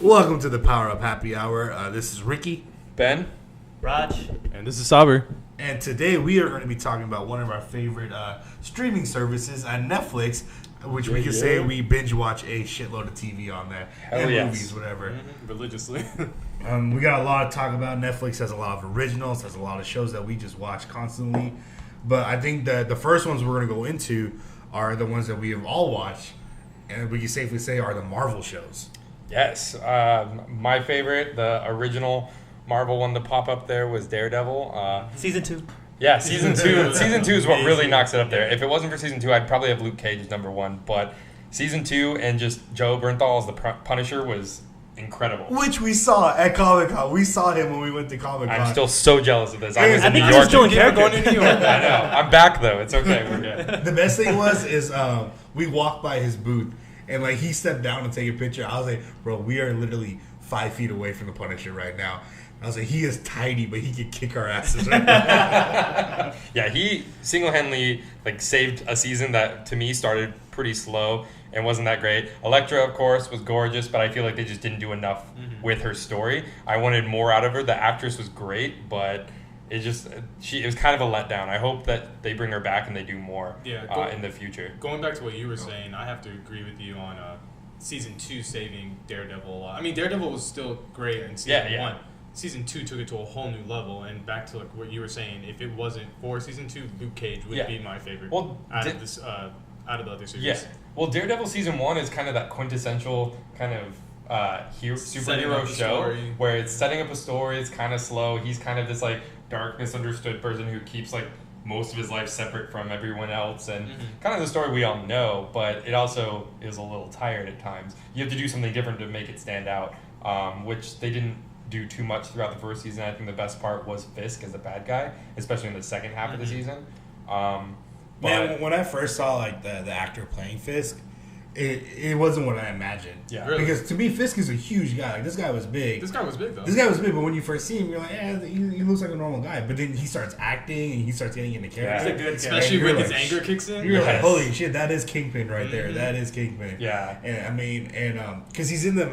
Welcome to the Power Up Happy Hour. This is Ricky, Ben, Raj, and this is Saber. And today we are going to be talking about one of our favorite streaming services on Netflix, which we can say we binge watch a shitload of TV on there. And movies, whatever. Mm-hmm. Religiously. We got a lot to talk about. Netflix has a lot of originals, has a lot of shows that we just watch constantly. But I think that the first ones we're going to go into are the ones that we have all watched, and we can safely say are the Marvel shows. Yes. My favorite, the original Marvel one to pop up there was Daredevil. Season 2. Yeah, Season 2. Season 2 is what really knocks it up there. If it wasn't for Season 2, I'd probably have Luke Cage as number 1. But Season 2 and just Joe Bernthal as the Punisher was incredible. Which we saw at Comic-Con. We saw him when we went to Comic-Con. I'm still so jealous of this. I was in I New think York. he's doing character. Going to New York. I know. I'm back, though. It's okay. We're good. The best thing is we walked by his booth, and like he stepped down to take a picture. I was like, bro, we are literally 5 feet away from the Punisher right now. I was like, he is tiny, but he can kick our asses right now. Yeah, he single-handedly saved a season that to me started pretty slow and wasn't that great. Elektra, of course, was gorgeous, but I feel like they just didn't do enough with her story. I wanted more out of her. The actress was great, but it was kind of a letdown. I hope that they bring her back and they do more in the future. Going back to what you were saying, I have to agree with you on Season 2 saving Daredevil. I mean, Daredevil was still great in Season 1. Season 2 took it to a whole new level, and back to what you were saying, if it wasn't for Season 2, Luke Cage would be my favorite out of the other series. Yeah. Well, Daredevil Season 1 is kind of that quintessential kind of superhero show where it's setting up a story. It's kind of slow. He's kind of this dark, misunderstood person who keeps most of his life separate from everyone else, and kind of the story we all know. But it also is a little tired at times. You have to do something different to make it stand out, which they didn't do too much throughout the first season. I think the best part was Fisk as the bad guy, especially in the second half of the season. Man, when I first saw the actor playing Fisk, it wasn't what I imagined. Yeah, really? Because to me, Fisk is a huge guy. This guy was big. This guy was big, though. This guy was big, but when you first see him, you're like, he looks like a normal guy. But then he starts acting and he starts getting into character. He's a good guy. Especially when his anger kicks in. You're like, holy shit, that is Kingpin right there. That is Kingpin. Yeah. And I mean, because he's in the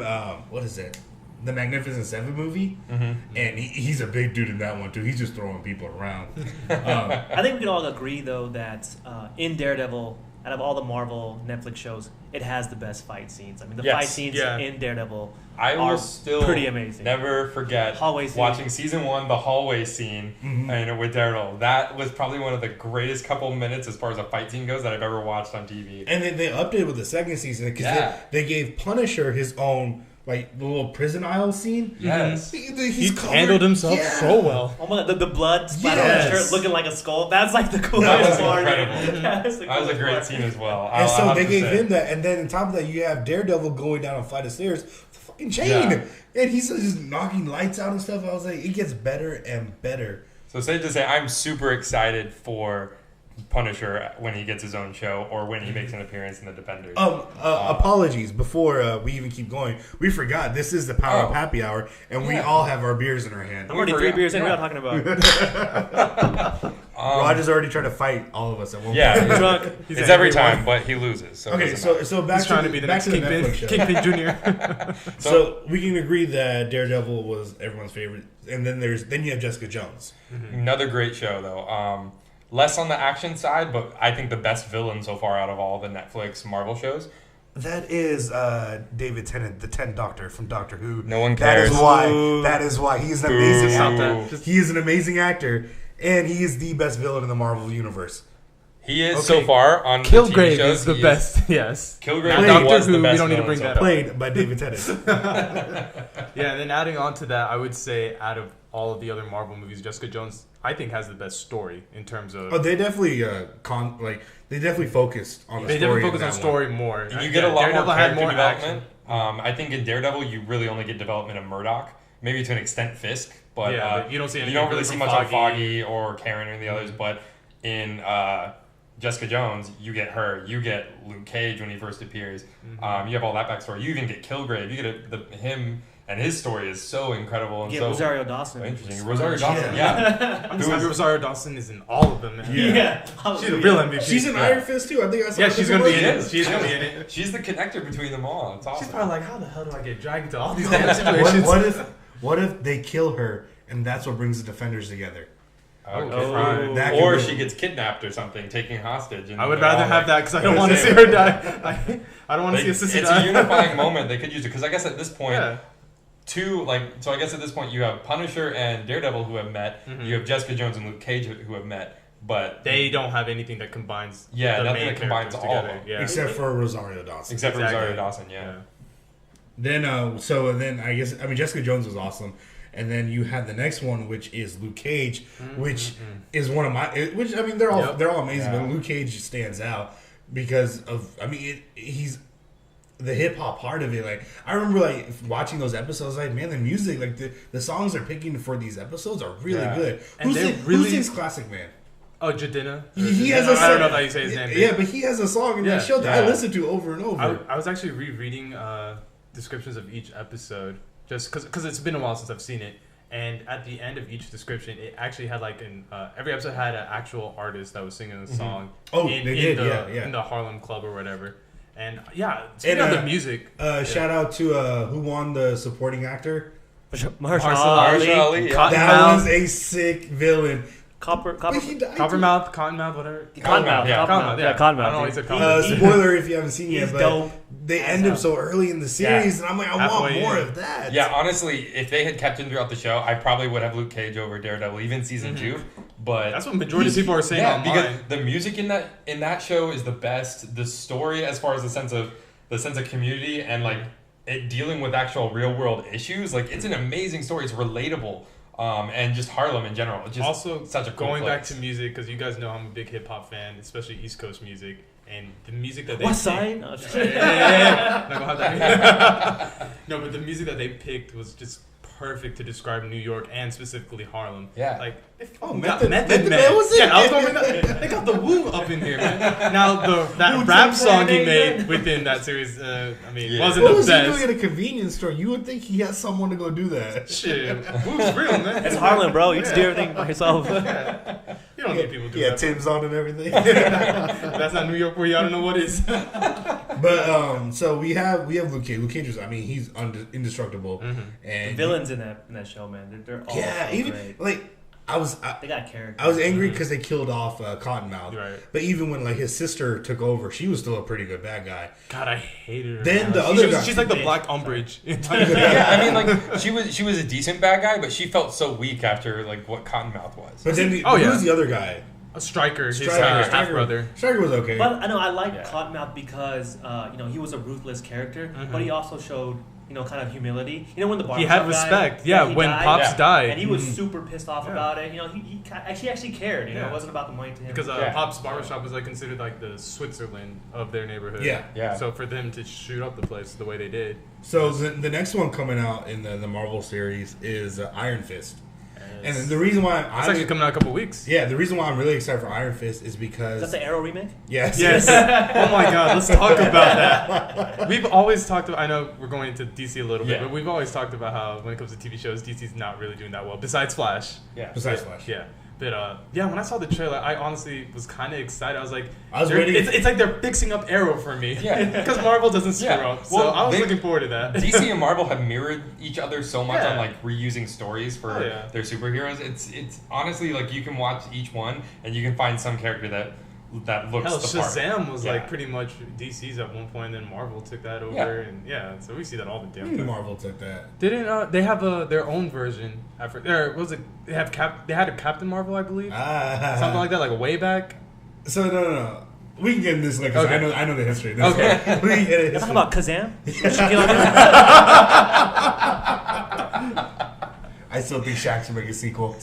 what is it? The Magnificent Seven movie, and he's a big dude in that one too. He's just throwing people around. I think we can all agree, though, that in Daredevil, out of all the Marvel Netflix shows, it has the best fight scenes. I mean, the fight scenes in Daredevil are still pretty amazing. Never forget watching Season 1, the hallway scene with Daredevil. That was probably one of the greatest couple minutes as far as a fight scene goes that I've ever watched on TV. And then they updated with the second season because they gave Punisher his own. The little prison aisle scene. Yes. He handled himself so well. Oh my God, the blood splat on his shirt looking like a skull. That's the coolest part. That was a great scene as well. And so they gave him that. And then on top of that, you have Daredevil going down a flight of stairs with a fucking chain. Yeah. And he's just knocking lights out and stuff. I was like, it gets better and better. So safe to say, I'm super excited for Punisher when he gets his own show or when he makes an appearance in the Defenders. Apologies before we even keep going. We forgot this is the Power Up Happy Hour, and we all have our beers in our hand. I'm already 3 beers in. We're not talking about. Roger's already trying to fight all of us at one point. Yeah, drunk. It's every time, but he loses. So okay, so back to the Netflix show. Kingpin Jr. So we can agree that Daredevil was everyone's favorite, and then you have Jessica Jones. Another great show though. Less on the action side, but I think the best villain so far out of all the Netflix Marvel shows. That is David Tennant, the 10th Doctor from Doctor Who. No one cares. That is why he's an amazing actor. He is an amazing actor, and he is the best villain in the Marvel universe. He is so far on Kilgrave the TV shows. Is the best. Yes. Kilgrave Doctor Who. the best. We don't need to bring that up. Played by David Tennant. Yeah, and then adding on to that, I would say out of all of the other Marvel movies, Jessica Jones, I think, has the best story in terms of. Oh, they definitely they definitely focused on the story. They definitely focused on story more. And you get a lot more character development. I think in Daredevil, you really only get development of Murdoch, maybe to an extent Fisk, but you don't see much of Foggy or Karen or the others. But in Jessica Jones, you get her. You get Luke Cage when he first appears. You have all that backstory. You even get Kilgrave. You get him And his story is so incredible and yeah, so Rosario Dawson. So interesting. Rosario Dawson, yeah. I'm just happy Rosario Dawson is in all of them. Man. Yeah. She's a real MVP. She's in Iron Fist too. I think I saw. Yeah, she's gonna be in it. She's gonna be in it. She's the connector between them all. It's awesome. She's probably like, how the hell do I get dragged into all these other situations? What if they kill her and that's what brings the Defenders together? Okay. Or she gets kidnapped or something, taken hostage. And I would rather have that because I don't want to see her die. I don't want to see a sister die. It's a unifying moment. They could use it because I guess at this point, so I guess at this point you have Punisher and Daredevil who have met. Mm-hmm. You have Jessica Jones and Luke Cage who have met. But they don't have anything that combines. Yeah, nothing that combines all of them. Yeah. Except for Rosario Dawson. Rosario Dawson. Yeah. Then I guess Jessica Jones was awesome. And then you have the next one, which is Luke Cage, which is one of my. They're all amazing, but Luke Cage stands out because of. He's the hip hop part of it. Like I remember, watching those episodes. Like man, the music, like the songs they're picking for these episodes are really good. And who sings Classic Man? Oh, Jadina. He has a song. I don't know how you say his name. Yeah, but he has a song in that show that I listen to over and over. I was actually rereading descriptions of each episode. Just because it's been a while since I've seen it, and at the end of each description, it actually had every episode had an actual artist that was singing the song. Oh, they did, in the Harlem Club or whatever. And speaking of the music, shout out to who won the supporting actor, Mahershala Ali. That was a sick villain. Cottonmouth, whatever. Cottonmouth. Yeah, Cottonmouth. I don't know why he said Cottonmouth. Spoiler if you haven't seen it, but dope. They end him so early in the series, and I'm like, I want more of that. Yeah, honestly, if they had kept him throughout the show, I probably would have Luke Cage over Daredevil, even season 2. But that's what majority of people are saying online. Because the music in that show is the best. The story, as far as the sense of community and it dealing with actual real world issues, it's an amazing story. It's relatable. And just Harlem in general. It's just also such a cool going place. back to music, because you guys know I'm a big hip hop fan, especially East Coast music, and the music that they West Side? No, but the music that they picked was just perfect to describe New York and specifically Harlem. Yeah. Method Man. Was it? Yeah, I was going with they got the woo up in here, man. Now that rap song he made within that series, wasn't the best. What was he doing at a convenience store? You would think he has someone to go do that. Shit, woo's real, man. It's Harlem, bro. You just do everything by yourself. You don't need people to do that. Yeah, Tim's on and everything. That's not New York for you. I don't know what is. But so we have Luke Cage. Luke Cage is, he's indestructible. And the villains in that show, man, they're all great. They got character. I was angry because they killed off Cottonmouth. Right. But even when his sister took over, she was still a pretty good bad guy. God, I hated her. Then the other guy, she's like the Black Umbrage. She was a decent bad guy, but she felt so weak after what Cottonmouth was. But then who was the other guy? A Striker, his half brother. Striker was okay. But I know I like Cottonmouth because he was a ruthless character, but he also showed kind of humility. When the barbershop he had respect. When died, Pops died, and he was super pissed off about it. He actually cared. It wasn't about the money to him. Because Pops barbershop was considered the Switzerland of their neighborhood. Yeah. So for them to shoot up the place the way they did. So the next one coming out in the Marvel series is Iron Fist. And the reason why it's actually coming out in a couple weeks. Yeah, the reason why I'm really excited for Iron Fist is because... Is that the Arrow remake? Yes. Oh my God, let's talk about that. We've always talked about... I know we're going into DC a little bit, but we've always talked about how when it comes to TV shows, DC's not really doing that well, besides Flash. Yeah. Besides Flash. Yeah. But when I saw the trailer, I honestly was kind of excited. I was like, ready. It's like they're fixing up Arrow for me. Yeah. Because Marvel doesn't screw up. So I was looking forward to that. DC and Marvel have mirrored each other so much on reusing stories for their superheroes. It's honestly you can watch each one and you can find some character that looks the part. Shazam was pretty much DC's at one point, and then Marvel took that over, and so we see that all the damn time. Marvel took that. Didn't they have their own version? They had a Captain Marvel, I believe, something like that, way back. So no. We can get into this later. Okay. I know the history. Okay. We can get into You're talking about Kazam? I still think Shaq should make a sequel.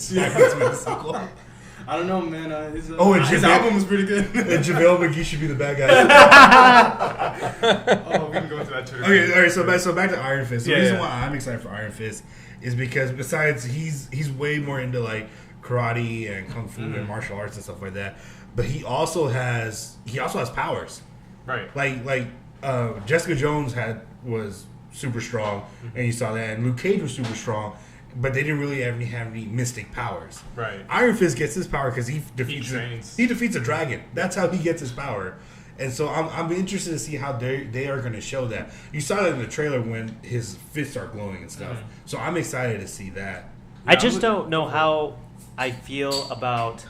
I don't know, man. His album was pretty good. And JaVale McGee should be the bad guy. We can go into that too. Okay, all right. So back to Iron Fist. The reason why I'm excited for Iron Fist is because besides he's way more into karate and kung fu and martial arts and stuff like that, but he also has powers. Right. Jessica Jones was super strong, and you saw that, and Luke Cage was super strong, but they didn't really have any mystic powers. Right. Iron Fist gets his power because he defeats a dragon. That's how he gets his power. And so I'm interested to see how they are going to show that. You saw that in the trailer when his fists are glowing and stuff. So I'm excited to see that. I just don't know how I feel about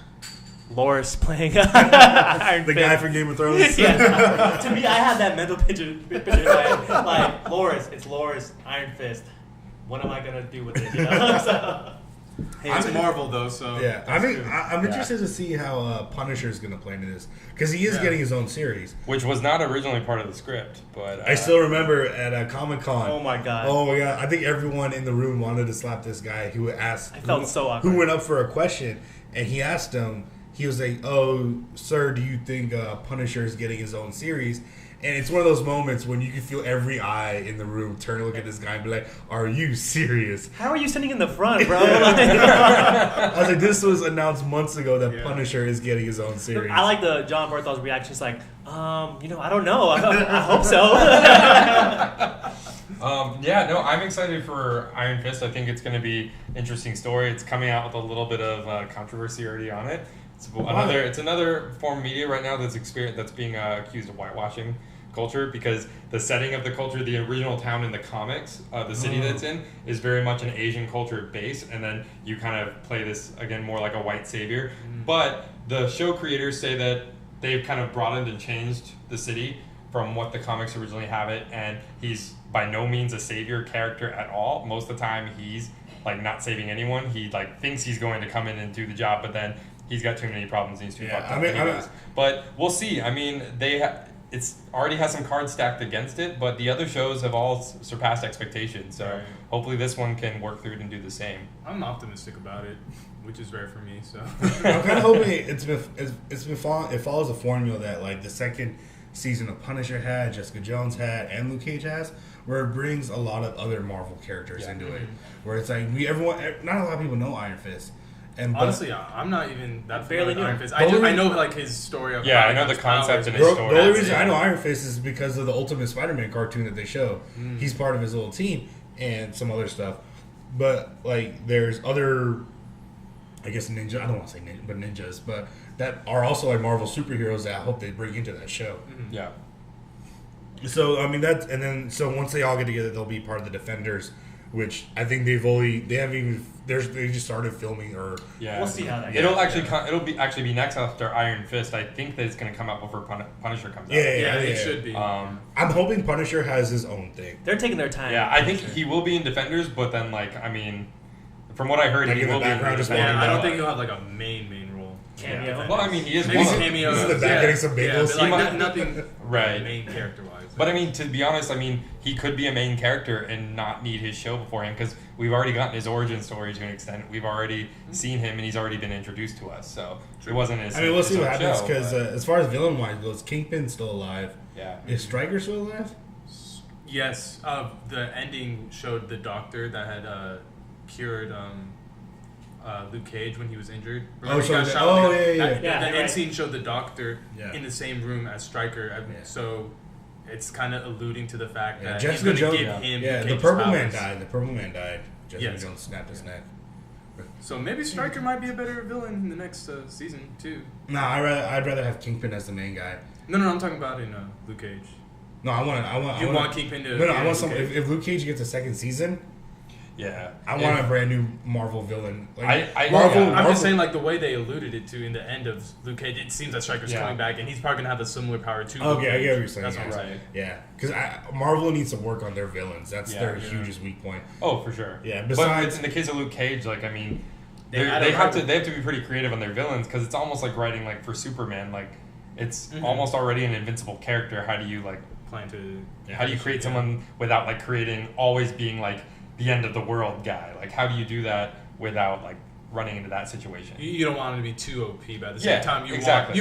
Loras playing the guy from Game of Thrones. Yeah. To me, I had that mental picture in my head. Like, Loras, it's Loras, Iron Fist. What am I gonna do with it? You know? So, hey, it's Marvel though, so yeah. I'm interested to see how Punisher is gonna play into this because he is getting his own series, which was not originally part of the script. But I still remember at Comic-Con. Oh my god! I think everyone in the room wanted to slap this guy who asked. I felt so awkward. Who went up for a question, and he asked him. He was like, "Oh, sir, do you think Punisher is getting his own series?" And it's one of those moments when you can feel every eye in the room turn to look at this guy and be like, "Are you serious?" How are you sitting in the front, bro? I was like, "This was announced months ago that Punisher is getting his own series." I like the John Berthol's reaction. It's like, I don't know. I hope so. I'm excited for Iron Fist. I think it's going to be an interesting story. It's coming out with a little bit of controversy already on it. It's another form of media right now that's being accused of whitewashing culture because the setting of the culture, the original town in the comics, the city that's in, is very much an Asian culture base, and then you kind of play this again more like a white savior. But the show creators say that they've kind of broadened and changed the city from what the comics originally have it, and he's by no means a savior character at all. Most of the time, he's like not saving anyone. He like thinks he's going to come in and do the job, but then he's got too many problems and he's too fucked up anyways. But we'll see. I mean, it's already has some cards stacked against it, but the other shows have all surpassed expectations. So hopefully this one can work through it and do the same. I'm optimistic about it, which is rare for me. So I'm kind of hoping it follows a formula that like the second season of Punisher had, Jessica Jones had, and Luke Cage has, where it brings a lot of other Marvel characters into it. Where it's like not a lot of people know Iron Fist. And honestly, I'm not even that familiar with Iron Fist. I know like his story of I know the concept and his story. The only reason I know Iron Fist is because of the Ultimate Spider-Man cartoon that they show. He's part of his little team and some other stuff. But like, there's other, I guess ninja. I don't want to say ninja, but ninjas, but that are also like Marvel superheroes that I hope they bring into that show. Yeah. So I mean so once they all get together, they'll be part of the Defenders, which I think they just started filming we'll see how that goes. It'll be next after Iron Fist. I think that it's going to come out before Punisher comes out. It should be. I'm hoping Punisher has his own thing. They're taking their time. Yeah, I think he will be in Defenders, but then from what I heard, he will be in Defenders. I don't think he'll have like a main role. Cameo. Well, I mean, he is maybe cameo. He's in the back getting some bagels. Nothing right. Main character wise. But I mean, to be honest, he could be a main character and not need his show beforehand because we've already gotten his origin story to an extent. We've already seen him and he's already been introduced to us. So it wasn't his. We'll see what happens because as far as villain wise goes, Kingpin's still alive. Yeah. Is Stryker still alive? Yes. The ending showed the doctor that had cured Luke Cage when he was injured. The end scene showed the doctor in the same room as Stryker. So it's kind of alluding to the fact that Jessica he's going to Jones, give him the Purple Man died. The Purple Man died. Jessica Jones snapped his neck. So maybe Stryker might be a better villain in the next season too. Nah, I'd rather have Kingpin as the main guy. No, I'm talking about in Luke Cage. No, I want Kingpin to. No, I want some. If Luke Cage gets a second season. Yeah, I want a brand new Marvel villain. I'm just saying, like the way they alluded it to in the end of Luke Cage, it seems that Stryker's coming back, and he's probably gonna have a similar power too. Okay, I get what you're saying. That's what I'm saying. Yeah, because Marvel needs to work on their villains. That's their hugest weak point. Oh, for sure. Yeah. Besides, but in the case of Luke Cage, they have to be pretty creative on their villains because it's almost like writing for Superman. Like it's almost already an invincible character. How do you How do you create someone without creating always being the end of the world guy? How do you do that without running into that situation? You don't want him to be too OP, but at the same time, you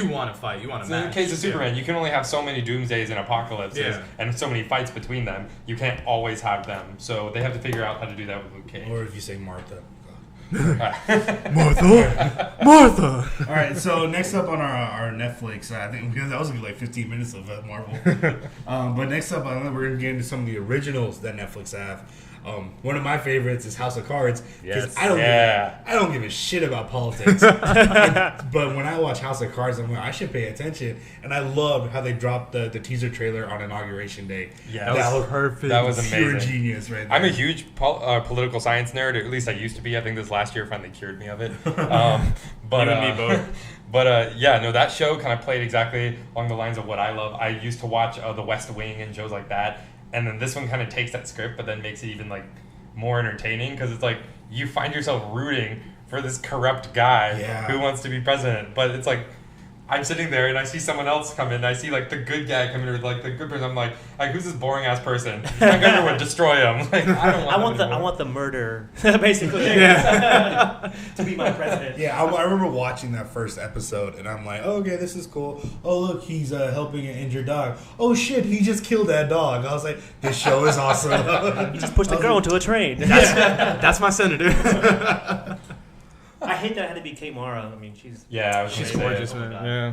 want to fight. You want to match. In the case of Superman, you can only have so many doomsdays and apocalypses and so many fights between them. You can't always have them. So they have to figure out how to do that with Luke Cage. Or if you say Martha. Martha. All right, so next up on our Netflix, I think that was gonna be like 15 minutes of Marvel. But next up, we're gonna get into some of the originals that Netflix have. One of my favorites is House of Cards because I don't give a shit about politics. But when I watch House of Cards, I'm like, I should pay attention. And I loved how they dropped the teaser trailer on Inauguration Day. Yeah, that was perfect. That was amazing. Pure genius, right there. I'm a huge political science nerd, or at least I used to be. I think this last year finally cured me of it. But you and me both. But that show kind of played exactly along the lines of what I love. I used to watch The West Wing and shows like that. And then this one kind of takes that script, but then makes it even like more entertaining because it's like you find yourself rooting for this corrupt guy who wants to be president. But it's like I'm sitting there and I see someone else come in. And I see like the good guy come in with like the good person. I'm like who's this boring ass person? My government would destroy him. Like I want the murder basically to be my president. Yeah, I remember watching that first episode and I'm like, oh, okay, this is cool. Oh look, he's helping an injured dog. Oh shit, he just killed that dog. I was like, this show is awesome. He just pushed a girl into a train. That's my senator. I hate that it had to be Kate Mara. I mean, she's gorgeous, man. Yeah.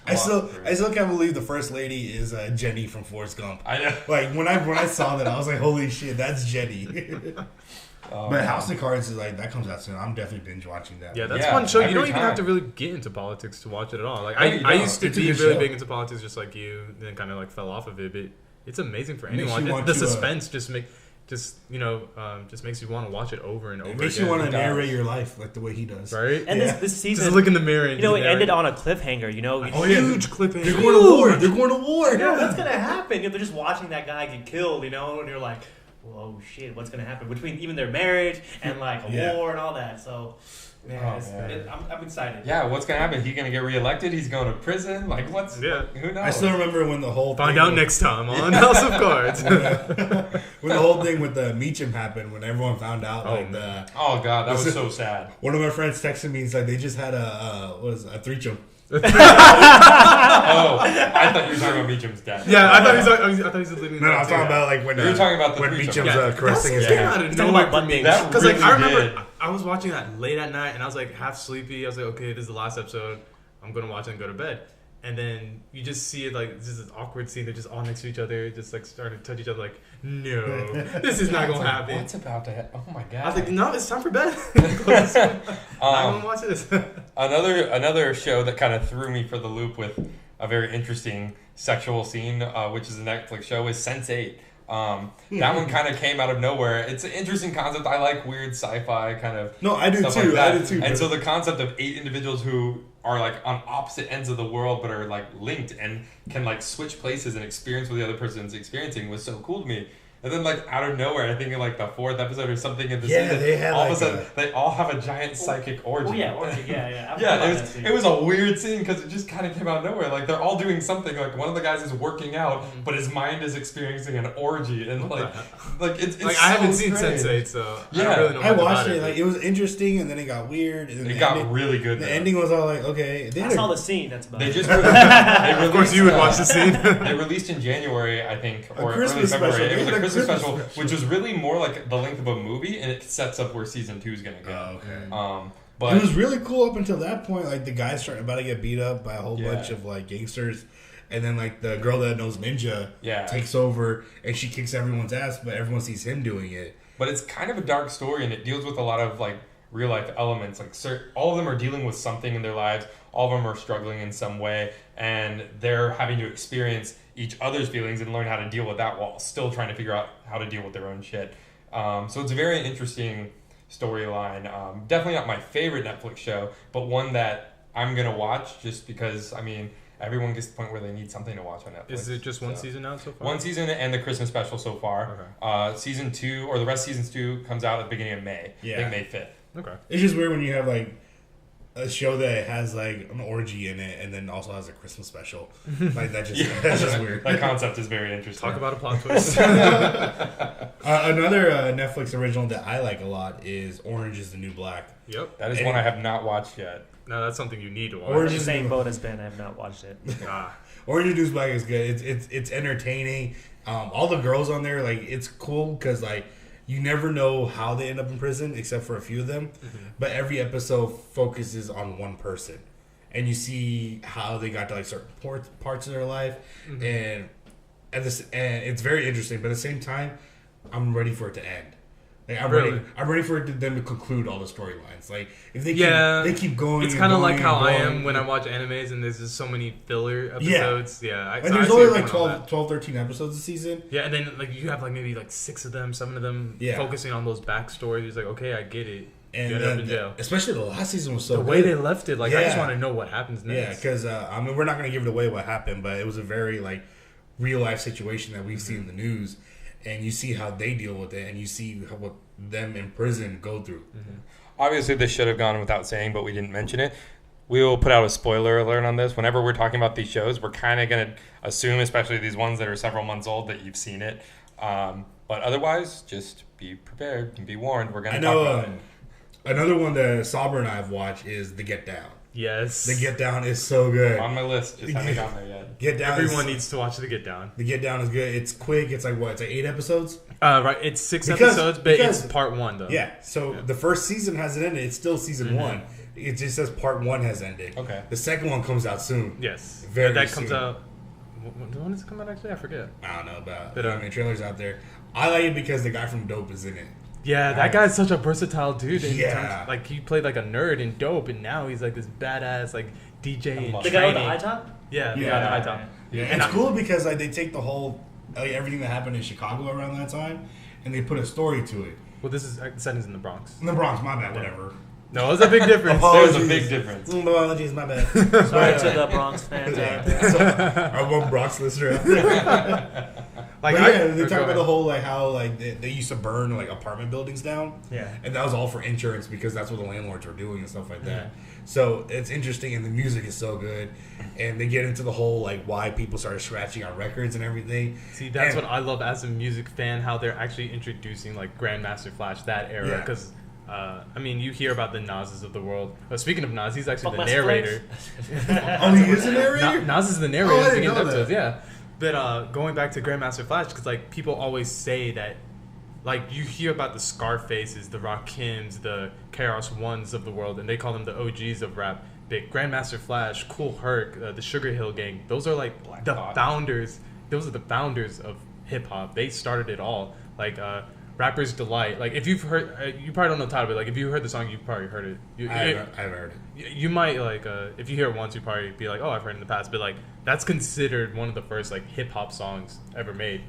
I still can't believe the first lady is Jenny from Forrest Gump. I know. Like when I saw that, I was like, holy shit, that's Jenny. But House of Cards is like that comes out soon. I'm definitely binge watching that. Yeah, that's one show. You don't even have to really get into politics to watch it at all. Like I used to be really big into politics, just like you, then kind of like fell off of it. But it's amazing for anyone. The suspense just makes you want to watch it over and over. It makes you want to narrate your life like the way he does, right? And this season, just look in the mirror. And it ended on a cliffhanger. Huge cliffhanger. They're going to war. They're going to war. Yeah, what's gonna happen? They're just watching that guy get killed, and you're like, "Whoa, shit! What's gonna happen?" Between even their marriage and like a war and all that. So. Man, I'm excited. Yeah, what's gonna happen? He's gonna get reelected. He's going to prison. Like, who knows? I still remember when the whole find out next time on House of Cards. When the whole thing with the Meacham happened, when everyone found out, oh god, that was so sad. One of my friends texted me. He's like, they just had a threechum. I thought you were talking about Meacham's dad. Yeah, I thought he was living. No, I'm talking about like when you were talking about when Meacham's caressing his dad. Because like I remember I was watching that late at night and I was like half sleepy. I was like, okay, this is the last episode. I'm gonna watch it and go to bed. And then you just see it like this is an awkward scene. They're just all next to each other, just like starting to touch each other. Like, no, this is not gonna happen. What's about to happen? Oh my god! I was like, no, it's time for bed. I'm gonna watch this. Another show that kind of threw me for the loop with a very interesting sexual scene, which is a Netflix show, is Sense8. That one kind of came out of nowhere. It's an interesting concept. I like weird sci-fi kind of. No, I do too. Like I do too. And so the concept of 8 individuals who are like on opposite ends of the world but are like linked and can like switch places and experience what the other person's experiencing was so cool to me. And then, like, out of nowhere, I think in, like, the 4th episode or something in the season, they had, all of a sudden, they all have a giant psychic orgy. Oh, yeah, orgy, yeah. It was a weird scene because it just kind of came out of nowhere. Like, they're all doing something. Like, one of the guys is working out, but his mind is experiencing an orgy. And, it's like, I haven't seen Sense8, so yeah. I don't really know I watched it. Like, it was interesting, and then it got weird. And then it got really good. The ending was all like, okay. I saw the scene. That's about it. Of course, you would watch the scene. They released in January, I think, or early February. It was a Christmas special, which was really more like the length of a movie, and it sets up where season 2 is gonna go. Oh, okay. But it was really cool up until that point. Like the guy's about to get beat up by a whole bunch of like gangsters, and then like the girl that knows ninja takes over, and she kicks everyone's ass, but everyone sees him doing it. But it's kind of a dark story, and it deals with a lot of like real life elements. Like all of them are dealing with something in their lives. All of them are struggling in some way, and they're having to experience each other's feelings and learn how to deal with that while still trying to figure out how to deal with their own shit. So it's a very interesting storyline. Definitely not my favorite Netflix show, but one that I'm going to watch just because, I mean, everyone gets to the point where they need something to watch on Netflix. Is it just one season out so far? One season and the Christmas special so far. Okay. Season 2, or the rest of season 2 comes out at the beginning of May. Yeah. I think May 5th. Okay. It's just weird when you have like a show that has like an orgy in it and then also has a Christmas special. Like that's just weird. That concept is very interesting. Talk about a plot twist. Another Netflix original that I like a lot is Orange is the New Black. Yep. That is one I have not watched yet. No, that's something you need to watch. Orange is the same boat as Ben. I have not watched it. Orange is the New Black is good. It's entertaining. All the girls on there, like, it's cool because like you never know how they end up in prison, except for a few of them. Mm-hmm. But every episode focuses on one person, and you see how they got to like certain parts of their life, mm-hmm. and it's very interesting. But at the same time, I'm ready for it to end. Like, I'm ready for them to conclude all the storylines. Like if they keep going. It's kind of like how I am when I watch animes and there's just so many filler episodes. And there's only like 12, 13 episodes a season. Yeah, and then like you have like maybe like 6 of them, 7 of them focusing on those backstories. It's like, okay, I get it. And then, in jail. Especially the last season was so the good. way they left it. Like I just want to know what happens next. Yeah, because I mean we're not going to give it away what happened, but it was a very like real life situation that we've seen in the news. And you see how they deal with it, and you see what them in prison go through. Mm-hmm. Obviously, this should have gone without saying, but we didn't mention it. We will put out a spoiler alert on this. Whenever we're talking about these shows, we're kind of going to assume, especially these ones that are several months old, that you've seen it. But otherwise, just be prepared and be warned. We're going to talk about it. Another one that Saber and I have watched is The Get Down. Yes. The Get Down is so good. On my list. Just haven't gotten there yet. Get Down. Everyone needs to watch The Get Down. The Get Down is good. It's quick. It's like what? It's like 8 episodes? Right. It's 6 episodes, but it's part 1 though. Yeah. So the first season hasn't ended. It's still season 1. It just says part 1 has ended. Okay. The second one comes out soon. Yes. Very that soon. Comes out. When does it come out actually? I forget. I don't know about. But I mean, trailers out there. I like it because the guy from Dope is in it. Yeah, that guy's such a versatile dude. Like he played like a nerd in Dope, and now he's like this badass like DJ and the guy with the high top. Yeah, the guy with the high top. Yeah, and it's cool because like they take the whole everything that happened in Chicago around that time, and they put a story to it. Well, this is settings in the Bronx. In the Bronx, my bad. Whatever. No, there's a big difference. There's a big difference. Apologies, my bad. Sorry to the Bronx fans out there. Our one Bronx listener out there. They talk about the whole like how like they used to burn like apartment buildings down. Yeah. And that was all for insurance because that's what the landlords were doing and stuff like that. So it's interesting, and the music is so good, and they get into the whole like why people started scratching on records and everything. See, that's what I love as a music fan, how they're actually introducing like Grandmaster Flash, that era, because. I mean, you hear about the Nas's of the world. Speaking of Nas, he's actually the narrator. Oh, he is the narrator? Nas is the narrator. I didn't know that. Yeah. But going back to Grandmaster Flash, because like people always say that, like you hear about the Scarfaces, the Rakims, the Keras Ones of the world, and they call them the OGs of rap. But Grandmaster Flash, Kool Herc, the Sugar Hill Gang, those are like founders. Those are the founders of hip hop. They started it all. Like Rapper's Delight. Like if you've heard, you probably don't know the title, but like if you heard the song, you probably heard it. I've heard it. You might like if you hear it once, you probably be like, oh, I've heard it in the past. But like that's considered one of the first like hip hop songs ever made.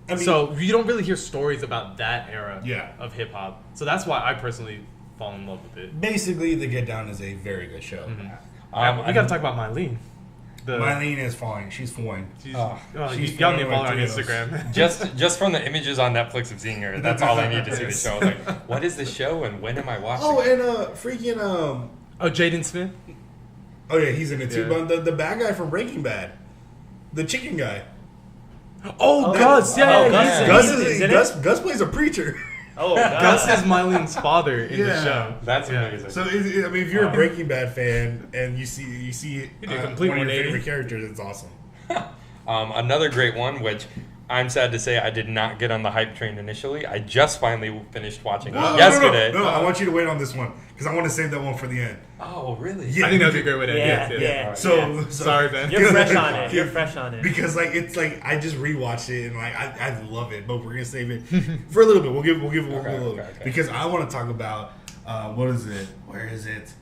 I mean, so you don't really hear stories about that era of hip hop. So that's why I personally fall in love with it. Basically, The Get Down is a very good show. Mm-hmm. We got to talk about Mylene. Mylene is fine. She's fine. Y'all need to follow her on Instagram. just from the images on Netflix of seeing her, that's all I need to see the show. Like, what is the show and when am I watching? Oh, and Jaden Smith. Oh yeah, he's in it too. But the bad guy from Breaking Bad, the chicken guy. Gus! Gus plays a preacher. Oh, God. Gus is Mylene's father in the show. That's amazing. So, I mean, if you're a Breaking Bad fan and you see one of your favorite characters, it's awesome. Another great one, which I'm sad to say I did not get on the hype train initially. I just finally finished watching it yesterday. No, I want you to wait on this one because I want to save that one for the end. Oh, really? Yeah, I think that would be a great way to end. Yeah. So sorry, Ben. You're fresh on it. You're fresh on it. Because like it's like I just rewatched it and like I love it, but we're gonna save it for a little bit. We'll give a little because I want to talk about what is it? Where is it?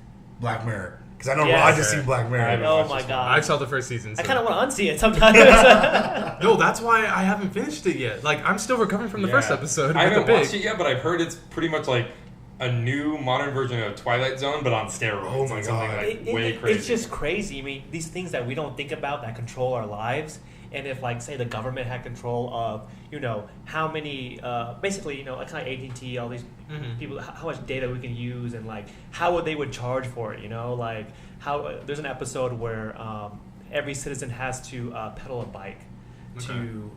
Black Mirror. Because I know Raj has seen Black Mirror. Oh my God! I saw the first season. So. I kind of want to unsee it sometimes. No, that's why I haven't finished it yet. Like I'm still recovering from the first episode. I haven't watched it yet, but I've heard it's pretty much like a new modern version of Twilight Zone, but on steroids. Oh my God! Way crazy. It's just crazy. I mean, these things that we don't think about that control our lives. And if, like, say the government had control of, how many, basically, like AT&T, all these people, how much data we can use, and like how they would charge for it, like how there's an episode where every citizen has to pedal a bike. to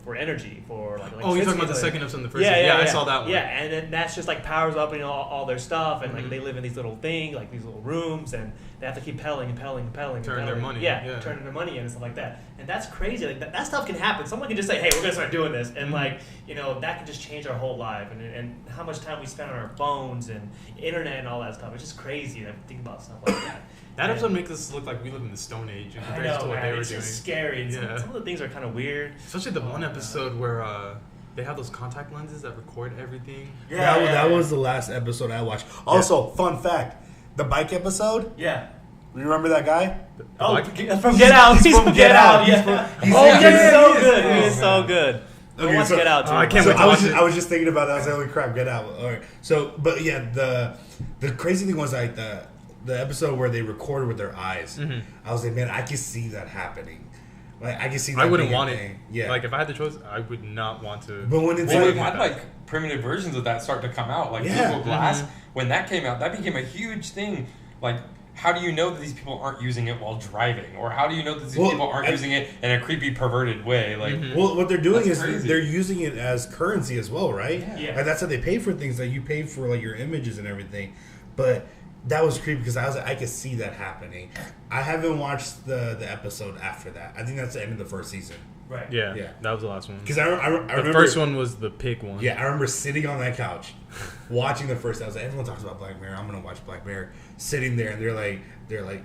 for energy, for like oh, you're talking about the second episode in the first season. I saw that one. Yeah, and then that's just like powers up all their stuff, and like they live in these little things, like these little rooms, and they have to keep peddling, turn their money, turning their money in and stuff like that. And that's crazy. Like that stuff can happen. Someone can just say, hey, we're gonna start doing this, and like that can just change our whole life, and how much time we spend on our phones and internet and all that stuff. It's just crazy to think about stuff like that. That episode makes us look like we live in the Stone Age in comparison to what they were doing. It's just scary. And some of the things are kind of weird. Especially the one episode where they have those contact lenses that record everything. That was the last episode I watched. Also, fun fact, the bike episode. Yeah. You remember that guy? From Get Out. He's from Get Out. He's so good. He is so good. Okay, let's Get Out too. I can't wait to watch it. I was just thinking about that. I was like, holy crap, Get Out. All right. So, but yeah, the crazy thing was like the episode where they recorded with their eyes. I was like, man, I can see that happening. Like, I can see that. I wouldn't want it. Yeah. Like, if I had the choice, I would not want to. But when it's we've had like primitive versions of that start to come out. Like Google Glass, Mm-hmm. when that came out, that became a huge thing. Like, how do you know that these people aren't using it while driving? Or how do you know that these people aren't using it in a creepy, perverted way? Like, well, what they're doing is crazy. they're using it as currency as well, right? Yeah. And that's how they pay for things. Like, you pay for like your images and everything. But that was creepy because I was like, I could see that happening. I haven't watched the episode after that. I think that's the end of the first season. Right. Yeah, that was the last one. Because I remember the first one was the pig one. Yeah, I remember sitting on that couch watching the first. I was like, everyone talks about Black Mirror. I'm gonna watch Black Mirror. Sitting there, and they're like,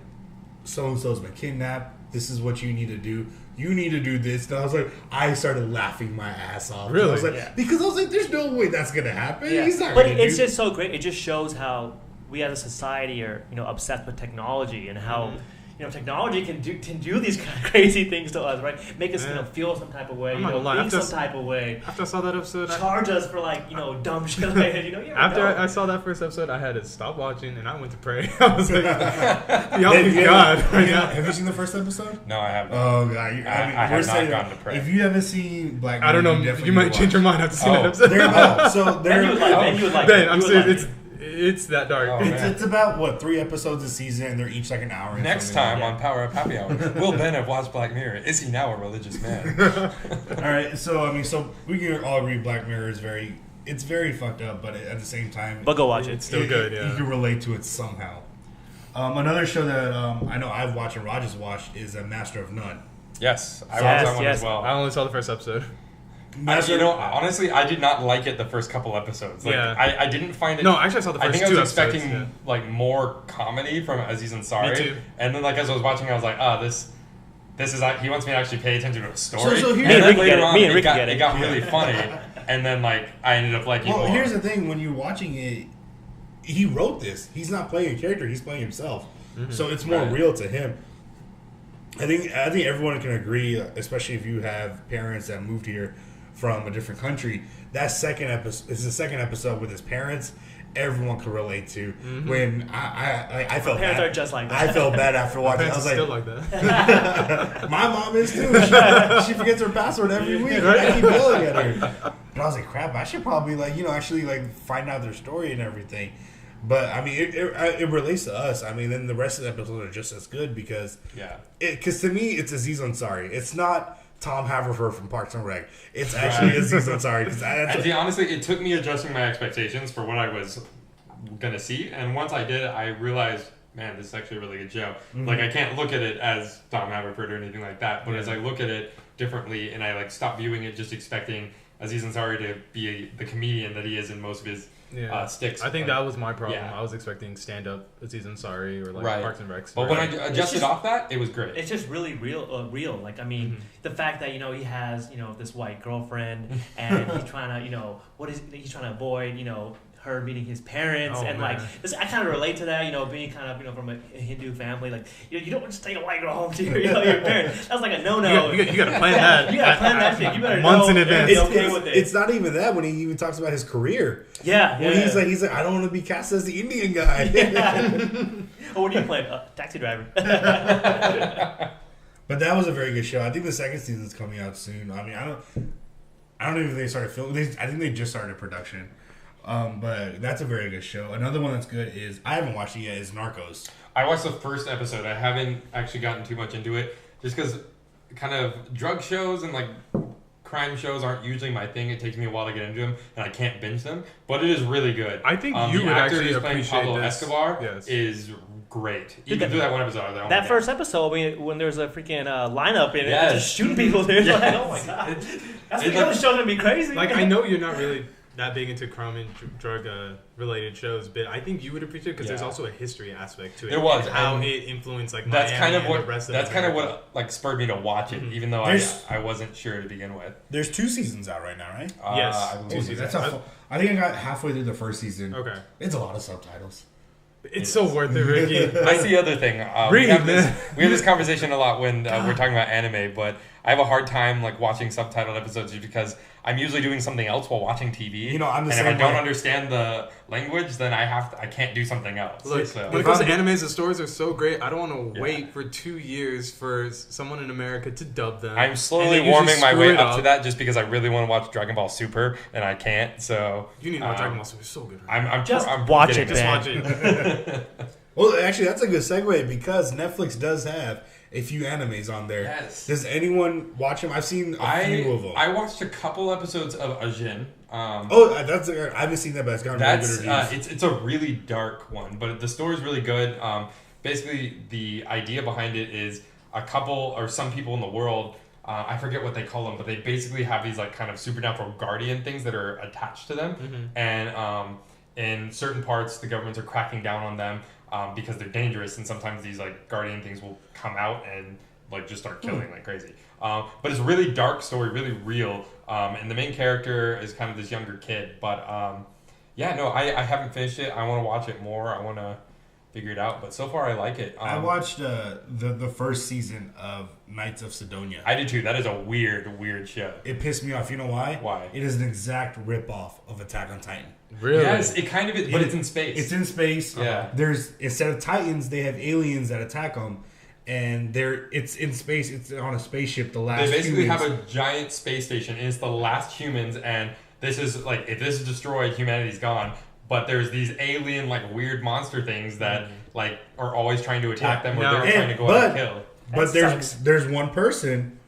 so and so's been kidnapped. This is what you need to do. You need to do this. And I was like, I started laughing my ass off. Really? I was like, because I was like, there's no way that's gonna happen. Yeah. He's not. But gonna it's just so great. It just shows how we as a society are obsessed with technology and how. Technology can do these kind of crazy things to us, right? Make us feel some type of way, think some type of way. After I saw that episode, charge us for dumb shit. After I saw that first episode, I had to stop watching and I went to pray. I was like, "Y'all be God." Have you seen the first episode? No, I haven't. Oh god, I have not gone to pray. If you haven't seen Black Mirror, I don't know. You might change your mind after seeing that episode. Ben, you would like. Ben, I'm serious. It's that dark. It's about 3 episodes a season, and they're each like an hour. Next time on Power Up Happy Hour, will Ben have watched Black Mirror? Is he now a religious man? All right, so we can all agree Black Mirror is very fucked up, but at the same time, but go watch it. It's still good. Yeah, you can relate to it somehow. Another show that I know I've watched and Rogers watched is Master of None. Yes, I watched that one as well. I only saw the first episode. Honestly, I did not like it the first couple episodes. Like, I didn't find it. No, actually, I saw the first 2 episodes. I was expecting like more comedy from Aziz Ansari. Me too. And then, like, as I was watching, I was like, this is like, he wants me to actually pay attention to a story. So and then later on, it got really funny. And then, like, I ended up liking more. Well, here's the thing: when you're watching it, he wrote this. He's not playing a character; he's playing himself. So it's more real to him. I think everyone can agree, especially if you have parents that moved here from a different country. That second episode is the second episode with his parents. Everyone could relate to. When I felt parents bad. Are just like that. I felt bad after watching. I was still like that. My mom is too. She forgets her password every week. I keep yelling at her. But I was like, crap. I should probably actually find out their story and everything. But I mean, it relates to us. I mean, then the rest of the episodes are just as good because to me, it's Aziz Ansari. It's not Tom Haverford from Parks and Rec. It's actually Aziz Ansari. Honestly, it took me adjusting my expectations for what I was gonna see, and once I did, I realized, man, this is actually a really good show. Like, I can't look at it as Tom Haverford or anything like that, but as I look at it differently, and I stop viewing it just expecting Aziz Ansari to be the comedian that he is in most of his sticks. I think that was my problem. I was expecting stand-up Aziz Ansari or Parks and Rec. But when I adjusted off that, it was great. It's just really real. Like, I mean, the fact that he has this white girlfriend and he's trying to he's trying to avoid her meeting his parents this, I kind of relate to that. Being kind of from a Hindu family, like you don't just take a white girl home to your parents. That's like a no. You got to plan that. You got to plan that shit. You better months know in advance. It's okay with it. It's not even that when he even talks about his career. He's like I don't want to be cast as the Indian guy. What do you play? Taxi driver. But that was a very good show. I think the second season's coming out soon. I mean, I don't know if they started filming. I think they just started production. But that's a very good show. Another one that's good is, I haven't watched it yet, is Narcos. I watched the first episode. I haven't actually gotten too much into it just because kind of drug shows and like crime shows aren't usually my thing. It takes me a while to get into them, and I can't binge them. But it is really good. I think you would actually appreciate Pablo this. Escobar Yes. is great. Even through that one episode. That first episode, when there was a freaking lineup in it, just shooting people, dude. Yes. Like, oh my god, that's the other show gonna be crazy. Like, I know you're not really that big into crime and drug related shows, but I think you would appreciate it because there's also a history aspect to it. There was, and how and it influenced like that's Miami kind of and what the rest of that's kind of America. what like spurred me to watch it, even though I wasn't sure to begin with. There's 2 seasons out right now, right? Yes. I believe That's I think I got halfway through the first season. Okay. It's a lot of subtitles. It's so worth it, Ricky. That's the other thing. We have this conversation a lot when we're talking about anime, but I have a hard time like watching subtitled episodes just because I'm usually doing something else while watching TV. You know, I'm the and same if I don't way. understand the language, then I can't do something else. Look, So. when it comes to animes, the stories are so great. I don't want to wait for 2 years for someone in America to dub them. I'm slowly warming my way up to that just because I really want to watch Dragon Ball Super and I can't. So You need to watch Dragon Ball Super. It's so good. I'm watch it, getting man. Just watch it. Well, actually, that's a good segue because Netflix does have a few animes on there. Yes. Does anyone watch them? I've seen a few of them. I watched a couple episodes of Ajin. I haven't seen that, but it's got really good reviews. It's a really dark one, but the story's really good. Basically, the idea behind it is a couple or some people in the world. I forget what they call them, but they basically have these like kind of supernatural guardian things that are attached to them, and in certain parts, the governments are cracking down on them. Because they're dangerous, and sometimes these like guardian things will come out and like just start killing like crazy. But it's a really dark story, really real, and the main character is kind of this younger kid. But I haven't finished it. I want to watch it more. I want to figure it out. But so far, I like it. I watched the first season of Knights of Sidonia. I did too. That is a weird show. It pissed me off. You know why? Why? It is an exact rip-off of Attack on Titan. Really? Yes, it kind of is, but it's in space. It's in space. Yeah. There's instead of Titans, they have aliens that attack them, and it's in space. It's on a spaceship. The last They basically humans. have a giant space station, and it's the last humans. And this is like, if this is destroyed, humanity's gone. But there's these alien, like weird monster things that like are always trying to attack them, or they're trying to go out and kill. But there's one person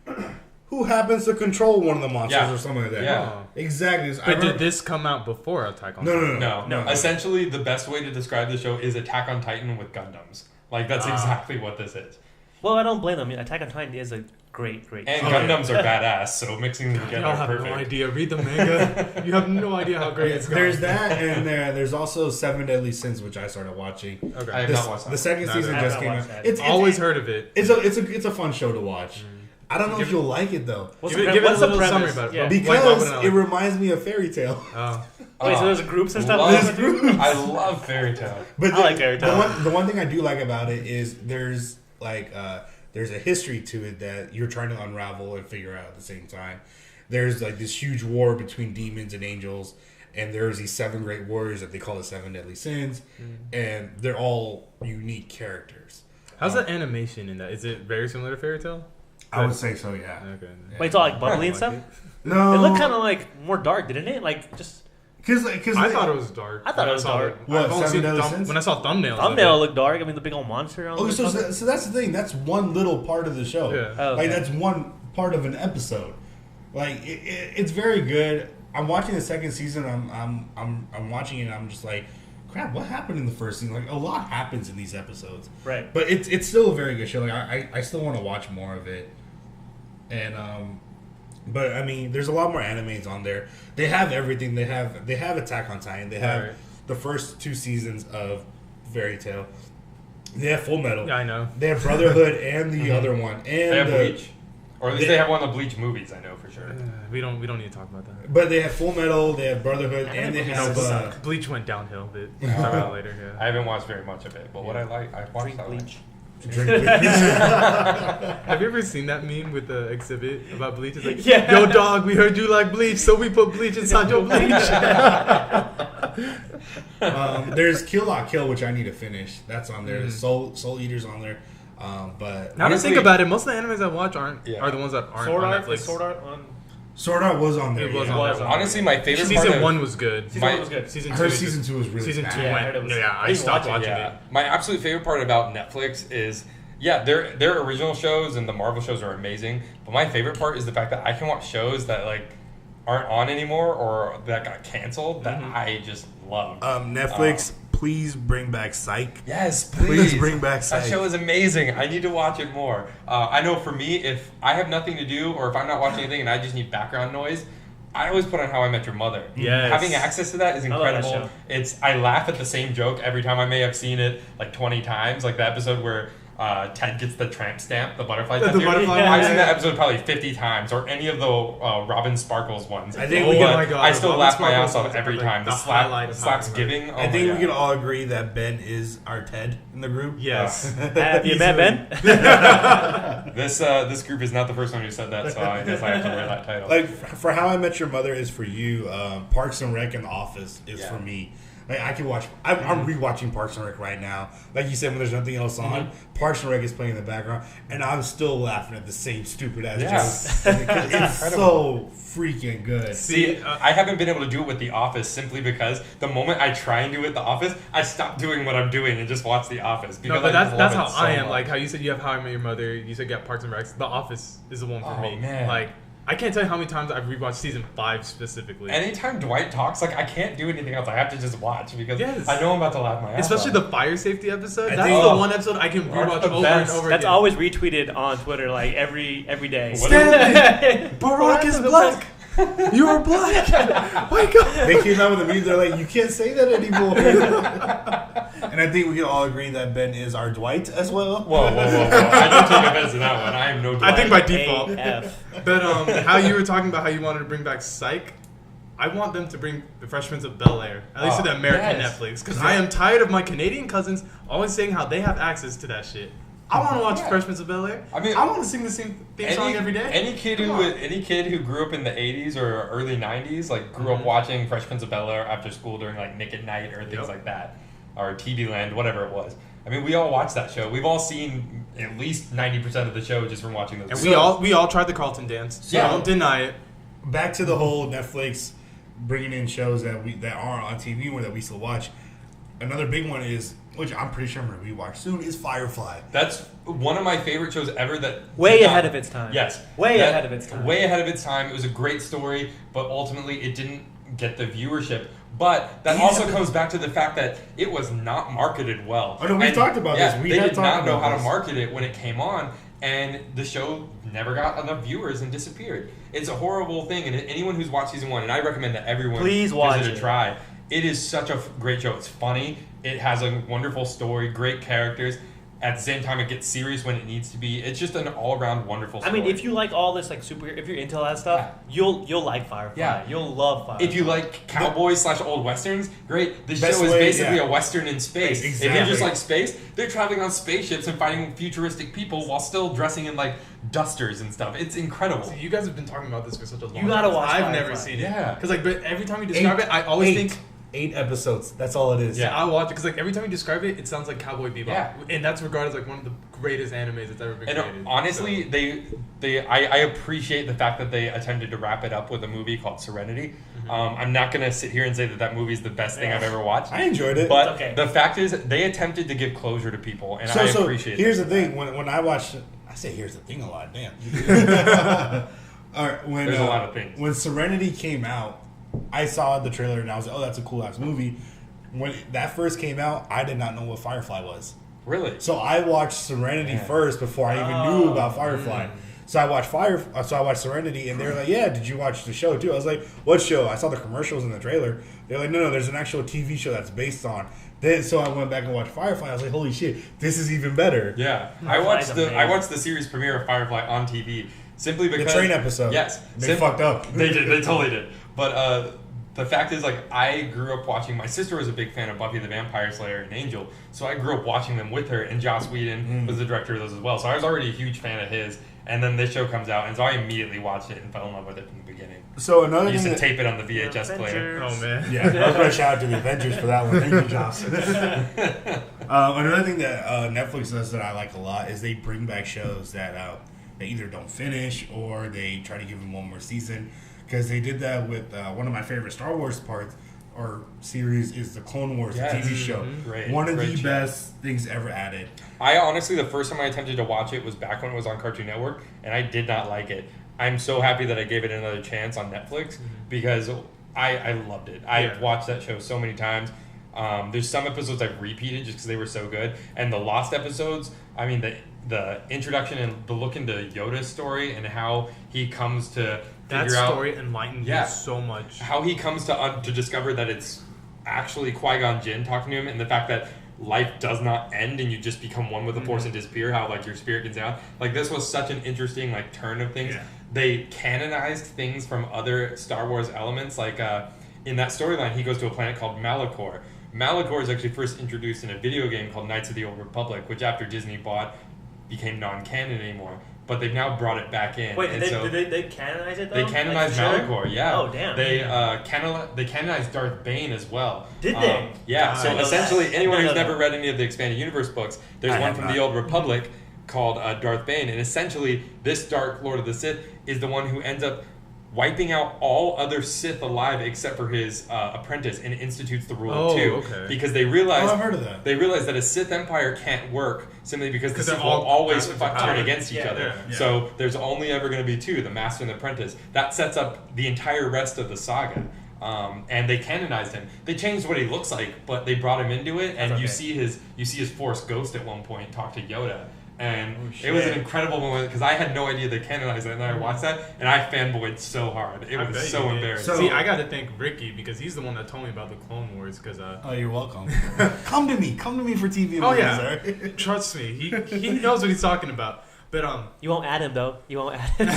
who happens to control one of the monsters or something like that. Yeah. Exactly. But did this come out before Attack on Titan? No. Essentially, the best way to describe the show is Attack on Titan with Gundams. Like, that's exactly what this is. Well, I don't blame them. Attack on Titan is a great And show. Gundams are badass, so mixing them together Y'all are have perfect. no idea. Read the manga. You have no idea how great it's going. There's that, and there's also Seven Deadly Sins, which I started watching. Okay. I have not watched that. The second season I have just not came watched out. that. It's Always heard of it. It's a fun show to watch. I don't know if you'll like it though, Give it a little summary about it. Yeah. because it reminds me of Fairy Tale. Oh. Wait, so there's groups and stuff? I love Fairy Tail. But I like Fairy Tail. The one thing I do like about it is there's there's a history to it that you're trying to unravel and figure out at the same time. There's like this huge war between demons and angels, and there's these 7 great warriors that they call the 7 Deadly Sins, and they're all unique characters. How's the animation in that? Is it very similar to Fairy Tail? I would say so, yeah. Okay. Wait, it's all like bubbly and stuff? No, It looked kind of like more dark, didn't it? Like just because I thought it was dark. I thought it was dark. What, Seven Deadly Sins? When I saw thumbnails. thumbnail looked dark. I mean, the big old monster. On Oh, the so cover. that's the thing. That's one little part of the show. Yeah. Oh, okay. Like that's one part of an episode. Like it's very good. I'm watching the second season. I'm watching it. And I'm just like, crap. What happened in the first season? Like a lot happens in these episodes. Right. But it's still a very good show. Like I still want to watch more of it. And but I mean, there's a lot more animes on there. They have everything. They have Attack on Titan. They have the first 2 seasons of Fairy Tail. They have Full Metal. Yeah, I know. They have Brotherhood and the other one. And They have Bleach. Or at least they have one of the Bleach movies, I know for sure. We don't need to talk about that. But they have Full Metal, they have Brotherhood, and they have Bleach went downhill, but we'll talk about it later. Yeah. I haven't watched very much of it, but what I watched that one. Bleach. Drink Bleach. Have you ever seen that meme with the exhibit about Bleach? It's like, Yeah. yo, dog, we heard you like Bleach, so we put Bleach inside your Bleach. There's Kill La Kill, which I need to finish. That's on there. Soul Eater's on there. But Now honestly, to think about it, most of the animes I watch are the ones that aren't Sword on Art. Netflix. Sword Art on. Sword Art was on there. It was yeah. on there. honestly, my favorite part Season of 1 was good. Season 1 was good. Season I 2 heard is season 2 was really Season bad. 2 Yeah, I went. heard it was- Yeah, I I didn't stopped watch it. watching it. My absolute favorite part about Netflix is Yeah, their original shows and the Marvel shows are amazing. But my favorite part is the fact that I can watch shows that like aren't on anymore or that got canceled that I just love. Netflix, please bring back Psych. Yes, please bring back Psych. That show is amazing. I need to watch it more. I know for me, if I have nothing to do or if I'm not watching anything and I just need background noise, I always put on How I Met Your Mother. Yes. Having access to that is incredible. I love that I laugh at the same joke every time. I may have seen it like 20 times, like the episode where Ted gets the tramp stamp, the butterfly tattoo. I've seen that episode probably 50 times, or any of the Robin Sparkles ones. I think I still laugh my ass off every time. The slaps giving. I think we can all agree that Ben is our Ted in the group. Yes. Have you met Ben? This group is not the first one who said that, so I guess I have to wear that title. Like for How I Met Your Mother is for you. Parks and Rec and The Office is for me. Like I can watch. I'm rewatching Parks and Rec right now. Like you said, when there's nothing else on, Parks and Rec is playing in the background, and I'm still laughing at the same stupid ass jokes. It's so freaking good. See, I haven't been able to do it with The Office simply because the moment I try and do it with The Office, I stop doing what I'm doing and just watch The Office. No, but that's how I am. Like how you said you have How I Met Your Mother. You said you have Parks and Rec. The Office is the one for me. Man. Like. I can't tell you how many times I've rewatched season 5 specifically. Anytime Dwight talks, like I can't do anything else. I have to just watch because I know I'm about to laugh my ass Especially off. the fire safety episode. That's the one episode I can rewatch over and over again. That's always retweeted on Twitter like every day. Stanley, Barack is black. You are black. Wake up. They came out with a meme. They're like, you can't say that anymore. And I think we can all agree that Ben is our Dwight as well. Whoa. I don't take offense to that one. I am no Dwight. I think by default. AF. But how you were talking about how you wanted to bring back Psych, I want them to bring The Fresh Prince of Bel-Air, at least to the American Netflix, because I am tired of my Canadian cousins always saying how they have access to that shit. I want to watch Fresh Prince of Bel-Air. I mean, I want to sing the same theme song every day. Any kid who grew up in the 80s or early 90s, like grew up watching Fresh Prince of Bel-Air after school during like Nick at Night or things like that, or TV Land, whatever it was. I mean, we all watched that show. We've all seen at least 90% of the show just from watching those. And we all tried the Carlton dance. So don't deny it. Back to the whole Netflix bringing in shows that are on TV or that we still watch. Another big one is, which I'm pretty sure I'm going to rewatch soon, is Firefly. That's one of my favorite shows ever. Way ahead of its time. Yes. Way ahead of its time. Way ahead of its time. It was a great story, but ultimately it didn't get the viewership. But that also comes back to the fact that it was not marketed well. Oh, no, we've talked about this. They did not know how to market it when it came on, and the show never got enough viewers and disappeared. It's a horrible thing, and anyone who's watched season 1, and I recommend that everyone please watch visit a try. It is such a great show. It's funny. It has a wonderful story, great characters. At the same time, it gets serious when it needs to be. It's just an all-around wonderful story. I mean, if you like all this, like if you're into all that stuff, you'll like Firefly. Yeah. You'll love Firefly. If you like cowboys / old westerns, great. This show is basically a western in space. Exactly. If you just like space, they're traveling on spaceships and fighting futuristic people while still dressing in like dusters and stuff. It's incredible. So you guys have been talking about this for such a long time. You gotta watch I've Firefly. never seen it. Yeah. Because like, but every time you describe it, I always think 8 episodes. That's all it is. Yeah, I'll watch it because like every time you describe it, it sounds like Cowboy Bebop. Yeah. And that's regarded as like one of the greatest animes that's ever been created. And honestly, I appreciate the fact that they attempted to wrap it up with a movie called Serenity. I'm not gonna sit here and say that movie is the best thing I've ever watched. I enjoyed it. But the fact is, they attempted to give closure to people, and I appreciate it. Here's the thing: when I watched, I say here's the thing a lot. Damn. All right, There's a lot of things. When Serenity came out, I saw the trailer and I was like, "Oh, that's a cool ass movie." When that first came out, I did not know what Firefly was. Really? So I watched Serenity first before I even knew about Firefly. So I watched Serenity, and they were like, "Yeah, did you watch the show too?" I was like, "What show?" I saw the commercials in the trailer. They're like, "No, there's an actual TV show that's based on." Then so I went back and watched Firefly. I was like, "Holy shit, this is even better." Yeah, I watched the series premiere of Firefly on TV simply because the train episode. Yes, they fucked up. They did. They totally did. But the fact is, like, I grew up watching. My sister was a big fan of Buffy the Vampire Slayer and Angel, so I grew up watching them with her. And Joss Whedon was the director of those as well, so I was already a huge fan of his. And then this show comes out, and so I immediately watched it and fell in love with it from the beginning. So another I used thing to tape it on the VHS player. Oh man, yeah, I was going to shout out to the Avengers for that one. Thank you, Joss. Another thing that Netflix does that I like a lot is they bring back shows that they either don't finish or they try to give them one more season. Because they did that with one of my favorite Star Wars parts, or series is the Clone Wars, the TV show. Great, One of great the show. best things ever added. I honestly, the first time I attempted to watch it was back when it was on Cartoon Network, and I did not like it. I'm so happy that I gave it another chance on Netflix because I loved it. I've watched that show so many times. There's some episodes I've repeated just because they were so good. And the Lost episodes, I mean, the introduction and the look into Yoda's story and how he comes to figure out... That story enlightened me so much. How he comes to discover that it's actually Qui-Gon Jinn talking to him, and the fact that life does not end and you just become one with the Force and disappear, how like your spirit gets out. Like this was such an interesting like turn of things. They canonized things from other Star Wars elements. Like in that storyline, he goes to a planet called Malachor. Malachor is actually first introduced in a video game called Knights of the Old Republic, which after Disney bought became non-canon anymore. But they've now brought it back in. Wait, did they canonize it though? They canonized Malachor, yeah. Oh, damn. They canonized Darth Bane as well. Did they? Yeah, so essentially anyone who's never read any of the Expanded Universe books, there's one from the Old Republic called Darth Bane, and essentially this Dark Lord of the Sith is the one who ends up wiping out all other Sith alive except for his apprentice and institutes the rule of two. Because they realize I've heard of that. They realize that a Sith empire can't work simply because the Sith will always turn against each other. So there's only ever going to be two, the master and the apprentice. That sets up the entire rest of the saga. And they canonized him. They changed what he looks like, but they brought him into it, and you see his Force ghost at one point talk to Yoda. And it was an incredible moment because I had no idea they canonized it, and then I watched that, and I fanboyed so hard. It was so embarrassing. See, I got to thank Ricky because he's the one that told me about the Clone Wars. Because oh, you're welcome. Come to me for TV. Oh yeah, trust me, he knows what he's talking about. But you won't add him though. You won't add him.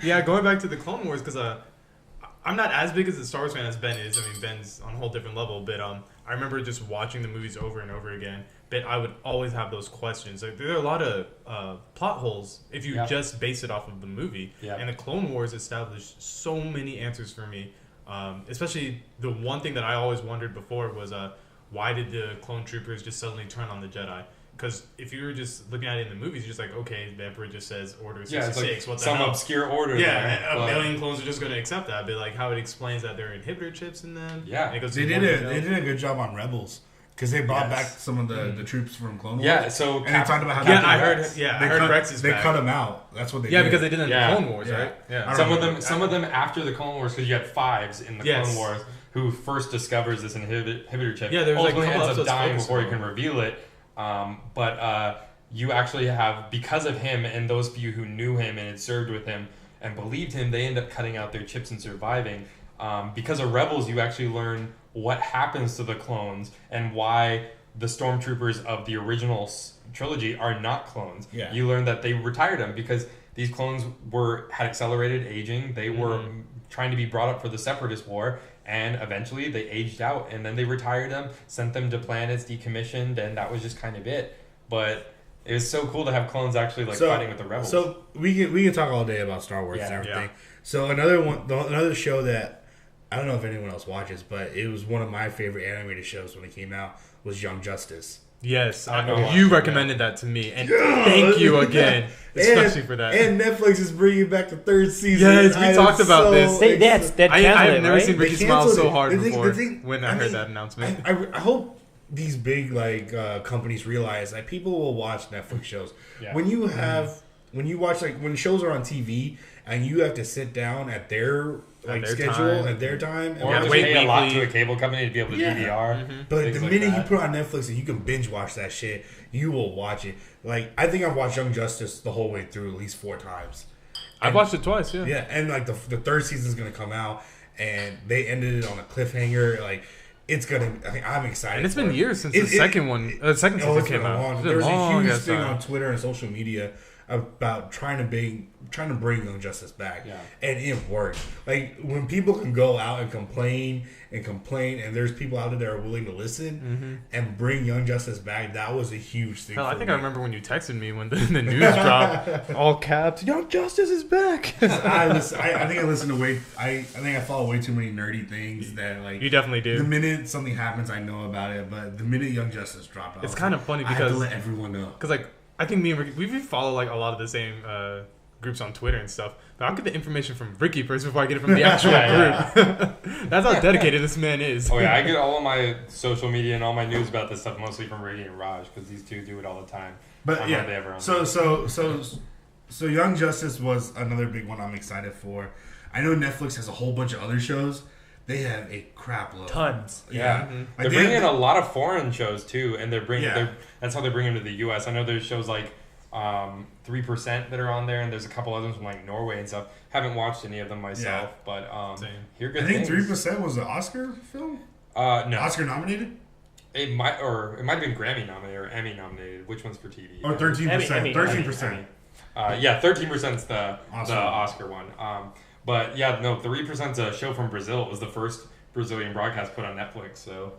Yeah, going back to the Clone Wars because I'm not as big as a Star Wars fan as Ben is. I mean, Ben's on a whole different level. But I remember just watching the movies over and over again. But I would always have those questions. Like, there are a lot of plot holes if you just base it off of the movie. And the Clone Wars established so many answers for me. Especially the one thing that I always wondered before was why did the clone troopers just suddenly turn on the Jedi? Because if you were just looking at it in the movies, you're just like, okay, the Emperor just says Order 66. Like what the some hell? Obscure order. Yeah, a million clones are just going to accept that. But like how it explains that there are inhibitor chips in them. Yeah, they did a good job on Rebels because they brought back some of the troops from Clone Wars. Yeah, so and they talked about how I heard Rex is they back. cut him out. That's what they did. Yeah, because they did it in the Clone Wars, right? Yeah. Some of them after the Clone Wars, because you had Fives in the Clone Wars who first discovers this inhibitor chip. Yeah, there's ultimately ends up dying before he can reveal it. But you actually have, because of him and those few who knew him and had served with him and believed him, they end up cutting out their chips and surviving. Because of Rebels, you actually learn what happens to the clones and why the stormtroopers of the original trilogy are not clones. Yeah. You learn that they retired them because these clones had accelerated aging. They were trying to be brought up for the Separatist War, and eventually they aged out, and then they retired them, sent them to planets, decommissioned, and that was just kind of it. But it was so cool to have clones actually fighting with the rebels. So we can talk all day about Star Wars and everything. Yeah. So another show that I don't know if anyone else watches, but it was one of my favorite animated shows when it came out was Young Justice. Yes, I know. You recommended that to me, and thank you again, especially for that. And Netflix is bringing back the third season. Yes, we talked about this. I've never seen Ricky smile so hard before when I heard that announcement. I hope these big companies realize that people will watch Netflix shows. Yeah. When you watch when shows are on TV and you have to sit down at their schedule at their time, or just pay a lot to a cable company to be able to DVR. But the minute you put on Netflix and you can binge watch that shit, you will watch it. Like, I think I've watched Young Justice the whole way through at least 4 times. I've watched it twice. Yeah, and like the third season's gonna come out, and they ended it on a cliffhanger. Like, it's gonna. I'm excited. And it's been years since the second season came out. There was a huge thing on Twitter and social media about trying to bring Young Justice back, and it worked. Like, when people can go out and complain, and there's people out there that are willing to listen and bring Young Justice back, that was a huge thing. Hell, I think I remember when you texted me when the news dropped, all caps, Young Justice is back. I think I listened to I think I follow way too many nerdy things that, like, you definitely do. The minute something happens, I know about it, but the minute Young Justice dropped, it's kind of funny because I have to let everyone know. Because, like, I think me and Ricky, we follow like a lot of the same groups on Twitter and stuff. But I'll get the information from Ricky first before I get it from the actual group. That's how dedicated this man is. Oh yeah, I get all of my social media and all my news about this stuff mostly from Ricky and Raj because these two do it all the time. But so Young Justice was another big one I'm excited for. I know Netflix has a whole bunch of other shows. They have a crap load. Tons. Yeah. Mm-hmm. Like they're bringing in a lot of foreign shows too, and that's how they're bringing them to the U.S. I know there's shows like 3% that are on there, and there's a couple others from like Norway and stuff. Haven't watched any of them myself, but hear good things. I think 3% was an Oscar film. No, Oscar nominated. It might have been Grammy nominated or Emmy nominated. Which one's for TV? Or 13%. 13%. 13%'s the Oscar one. But yeah, no, 3%'s a show from Brazil. It was the first Brazilian broadcast put on Netflix. So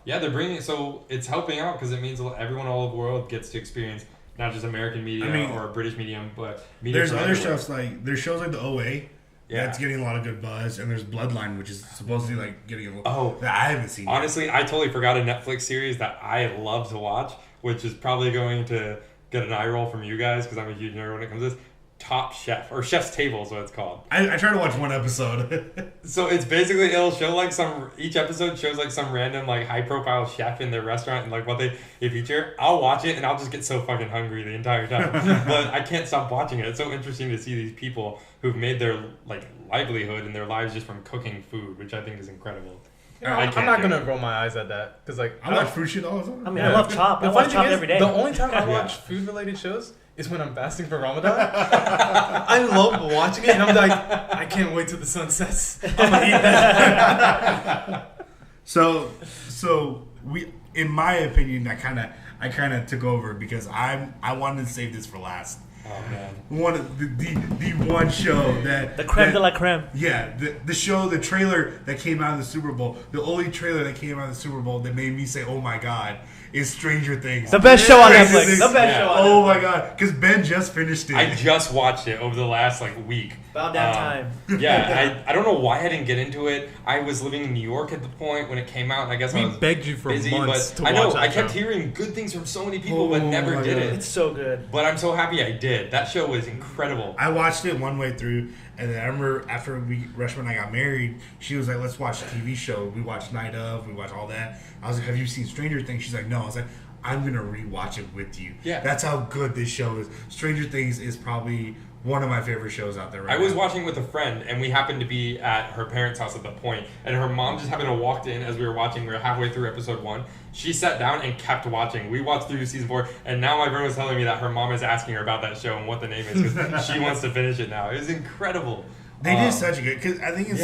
they're bringing it. So it's helping out because it means everyone all over the world gets to experience not just American media or British medium, but media. There's other shows there's shows like the OA. Yeah, it's getting a lot of good buzz, and there's Bloodline, which is supposedly like getting a that I haven't seen. Honestly, I totally forgot a Netflix series that I love to watch, which is probably going to get an eye roll from you guys because I'm a huge nerd when it comes to this. Top Chef, or Chef's Table is what it's called. I tried to watch one episode. So it's basically, it'll show like each episode shows like some random like high profile chef in their restaurant and like what they feature. I'll watch it and I'll just get so fucking hungry the entire time. But I can't stop watching it. It's so interesting to see these people who've made their like livelihood and their lives just from cooking food, which I think is incredible. I'm not gonna roll my eyes at that because like I watch food shit all the time. I mean, I love Chop. I watch Chop every day. The only time I watch food related shows is when I'm fasting for Ramadan. I love watching it, and I'm like, I can't wait till the sun sets. I'm gonna eat that. So we, in my opinion, I kind of took over because I wanted to save this for last. Oh man! One of the one show that the creme de la creme. Yeah, the trailer that came out of the Super Bowl, the only trailer that came out of the Super Bowl that made me say, "Oh my god." Is Stranger Things. The best show on Netflix. The best show on Netflix. Oh my god. Because Ben just finished it. I just watched it over the last week. About that time. Yeah, I don't know why I didn't get into it. I was living in New York at the point when it came out, and I guess I was begged you for busy, months but to watch that I kept hearing good things from so many people, but never did it. It's so good. But I'm so happy I did. That show was incredible. I watched it one way through, and then I remember after Rushman and I got married, she was like, let's watch a TV show. We watched Night Of, we watched all that. I was like, have you seen Stranger Things? She's like, no. I was like, I'm going to rewatch it with you. Yeah. That's how good this show is. Stranger Things is probably one of my favorite shows out there right now. I was watching with a friend, and we happened to be at her parents' house at the point, and her mom just happened to walk in as we were watching. We were halfway through episode 1. She sat down and kept watching. We watched through season 4, and now my friend was telling me that her mom is asking her about that show and what the name is because she wants to finish it now. It was incredible. They did such a good, because I think it's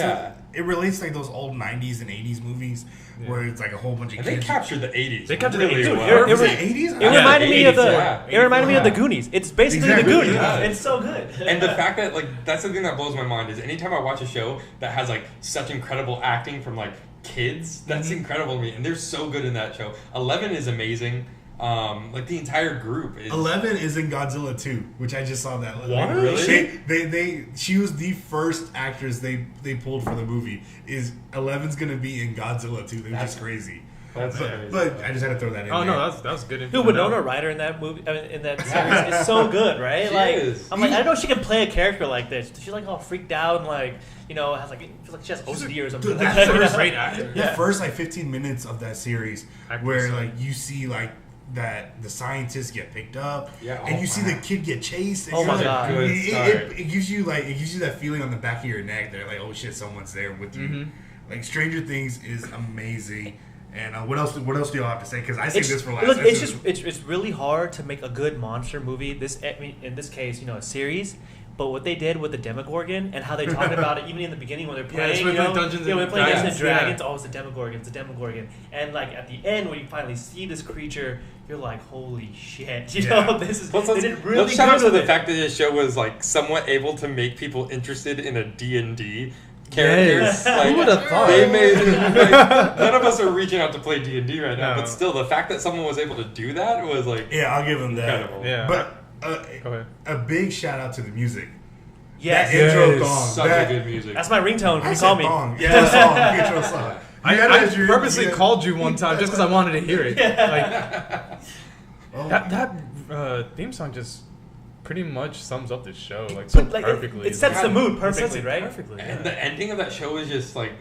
it relates to those old 90s and 80s movies where it's like a whole bunch of and kids. They captured the 80s. They captured really the 80s. well. It was the 80s? It reminded me of It reminded me of the Goonies. It's basically the Goonies. Yeah. It's so good. And the fact that that's the thing that blows my mind is anytime I watch a show that has such incredible acting from kids, that's incredible to me. And they're so good in that show. 11 is amazing. The entire group is. 11 is in Godzilla 2, which I just saw that. What? Really? She was the first actress they pulled for the movie. 11's gonna be in Godzilla 2. They're just crazy. That's crazy. But I just had to throw that in. Oh there. no, that was good. Who Winona Ryder in that movie? In that series is so good, right? She is. I'm I don't know if she can play a character like this. She's all freaked out and has feels like she has OCD or something. Dude, like that that. first great actor. The first 15 minutes of that series, where you see that the scientists get picked up, and you see the kid get chased. And oh my god! It gives you that feeling on the back of your neck. That oh shit, someone's there with you. Stranger Things is amazing. And what else do y'all have to say? Because I say this for last. Look, it's really hard to make a good monster movie. In this case, a series. But what they did with the Demogorgon and how they talked about it, even in the beginning when they're playing, Dungeons and Dragons. Yeah. Oh, it's the Demogorgon. It's the Demogorgon. And at the end, when you finally see this creature, you're like, holy shit! This is. They did really let's shout out to the it. fact that this show was somewhat able to make people interested in a D&D. Characters. Who would have thought? They made none of us are reaching out to play D&D right now, but still, the fact that someone was able to do that was yeah, I'll give them that. Incredible. Yeah, but a big shout out to the music. Yes, that intro song. Such a good music. That's my ringtone. Can you call me? Song. Yeah, song. Intro song. I purposely called you one time just because I wanted to hear it. Yeah. That theme song just pretty much sums up this show like so perfectly. It sets the mood perfectly, right? Perfectly. And the ending of that show is just like,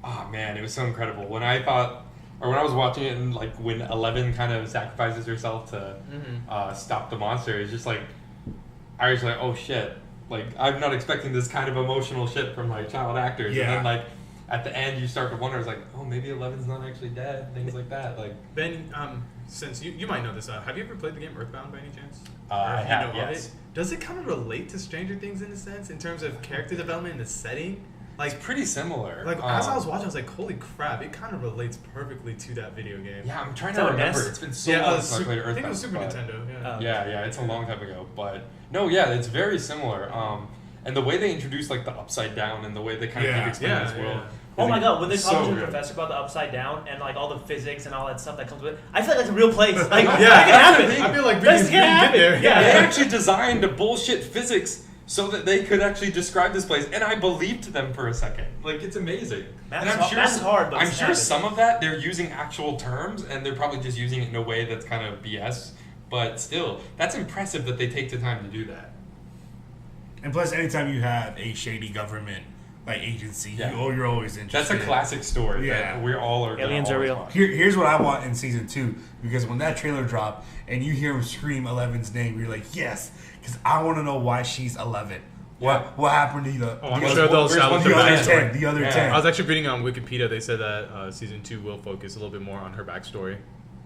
oh man, it was so incredible. When I was watching it, and like when 11 kind of sacrifices herself to stop the monster, it's just like, I was like, oh shit, like I'm not expecting this kind of emotional shit from like child actors. Yeah. And then like at the end, you start to wonder, it's like, oh, maybe 11's not actually dead, things like that. Like Ben, since you might know this, have you ever played the game Earthbound by any chance? I have, yes. Does it kind of relate to Stranger Things in a sense, in terms of character development and the setting? Like, it's pretty similar. Like, as I was watching, I was like, holy crap, it kind of relates perfectly to that video game. Yeah, I'm trying to remember. It's been so long since I played Earthbound. I think it was Super Nintendo, Yeah, it's a long time ago. But, no, yeah, it's very similar. And the way they introduce, like, the Upside Down and the way they kind of explain this world. Oh my god, when they talk to the professor about the Upside Down and, like, all the physics and all that stuff that comes with it, I feel like that's a real place. Like, that can happen. I feel like we can get there. Yeah, they actually designed a bullshit physics so that they could actually describe this place, and I believed them for a second. Like, it's amazing. That's hard, but I'm sure some of that they're using actual terms, and they're probably just using it in a way that's kind of BS. But still, that's impressive that they take the time to do that. And plus, anytime you have a shady government like agency, you're always interested. That's a classic story. That we all are. Aliens are real. Here's what I want in season 2, because when that trailer dropped and you hear him scream 11's name, you're like, yes, because I want to know why she's 11. What happened to the other 10? I was actually reading on Wikipedia. They said that season 2 will focus a little bit more on her backstory.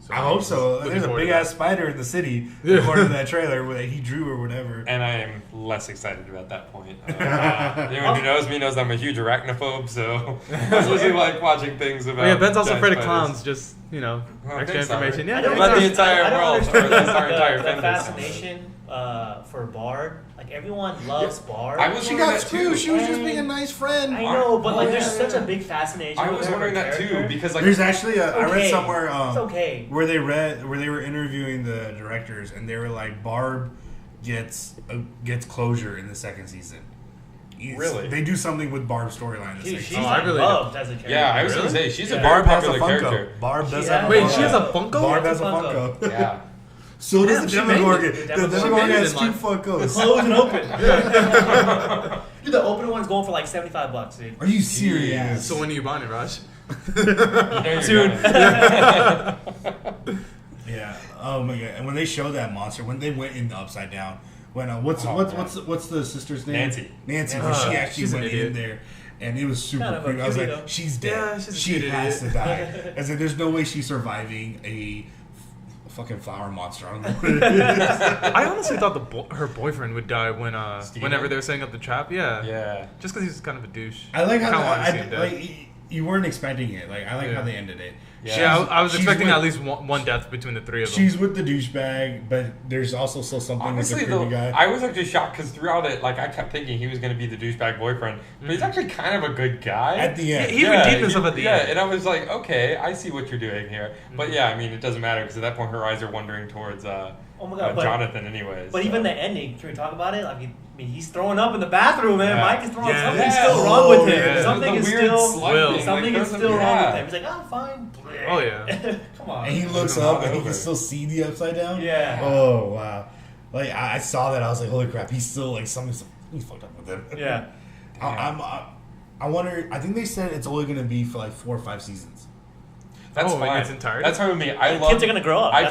So I hope so. There's a big ass spider in the city, according to that trailer that he drew or whatever. And I am less excited about that point. Anyone who knows me knows I'm a huge arachnophobe, so I usually like watching things about. Ben's also afraid of clowns. Just extra information. Yeah, about the entire world, or the entire the fascination for Bard. Like everyone loves Bard. She got screwed. She was just being a nice friend. I know, but like there's such a big fascination. I was wondering that too, because like there's actually I read somewhere where they were interviewing the directors, and they were like, Barb gets closure in the second season. Really? They do something with Barb's storyline. She's loved as a character. Yeah, I was gonna say she's a very popular character. Barb does have Wait, she has a Funko? Barb has a Funko. Yeah. So does the Demogorgon. The Demogorgon has 2 Funkos. Closed and open. Dude, the open one's going for like $75, dude. Are you serious? So when are you buying it, Raj? Soon. Yeah. Oh my god. And when they showed that monster, when they went in the Upside Down, when what's the sister's name? Nancy. When she actually went in there. And it was super creepy. I was like, she's dead. Yeah, she has to die. I said, there's no way she's surviving a fucking flower monster. I don't know what it is. I honestly thought her boyfriend would die whenever they were setting up the trap. Yeah. Just because he's kind of a douche. I like how you weren't expecting it. Like I like how they ended it. Yeah, I was expecting at least one death between the 3 of them. She's with the douchebag, but there's also still something with the creepy guy. I was actually shocked because throughout it, like I kept thinking he was going to be the douchebag boyfriend, but he's actually kind of a good guy. At the end. He redeemed himself at the end. Yeah, and I was like, okay, I see what you're doing here. But yeah, I mean, it doesn't matter because at that point her eyes are wandering towards Jonathan anyways. But even the ending, can we talk about it? I mean, he's throwing up in the bathroom, man. Yeah. Mike is throwing up. Something's still wrong with him. Yeah. Something is still wrong with him. He's like, fine. Oh, yeah. Come on. And he looks up and he can still see the Upside Down? Yeah. Oh, wow. Like, I saw that. I was like, holy crap. He's still, like, he's fucked up with him. Yeah. I wonder, I think they said it's only going to be for, like, 4 or 5 seasons. That's fine. It's entirety? That's fine with me. Kids are gonna grow up. I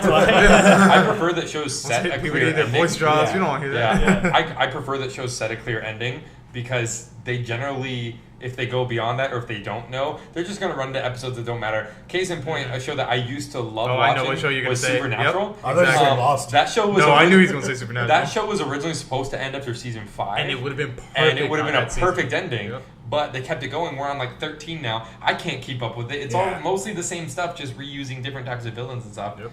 prefer that shows set a clear ending. Their voice drops. You don't want to hear that. Yeah. I prefer that shows set a clear ending because they generally, if they go beyond that or if they don't know, they're just gonna run to episodes that don't matter. Case in point, a show that I used to love watching I know what show you're gonna was say. Supernatural. Yep. I thought you said Lost. That show was. No, I knew he was gonna say Supernatural. That show was originally supposed to end after season 5, and it would have been perfect. And it would have been a perfect ending. Yep. But they kept it going. We're on like 13 now. I can't keep up with it. It's all mostly the same stuff, just reusing different types of villains and stuff. Yep.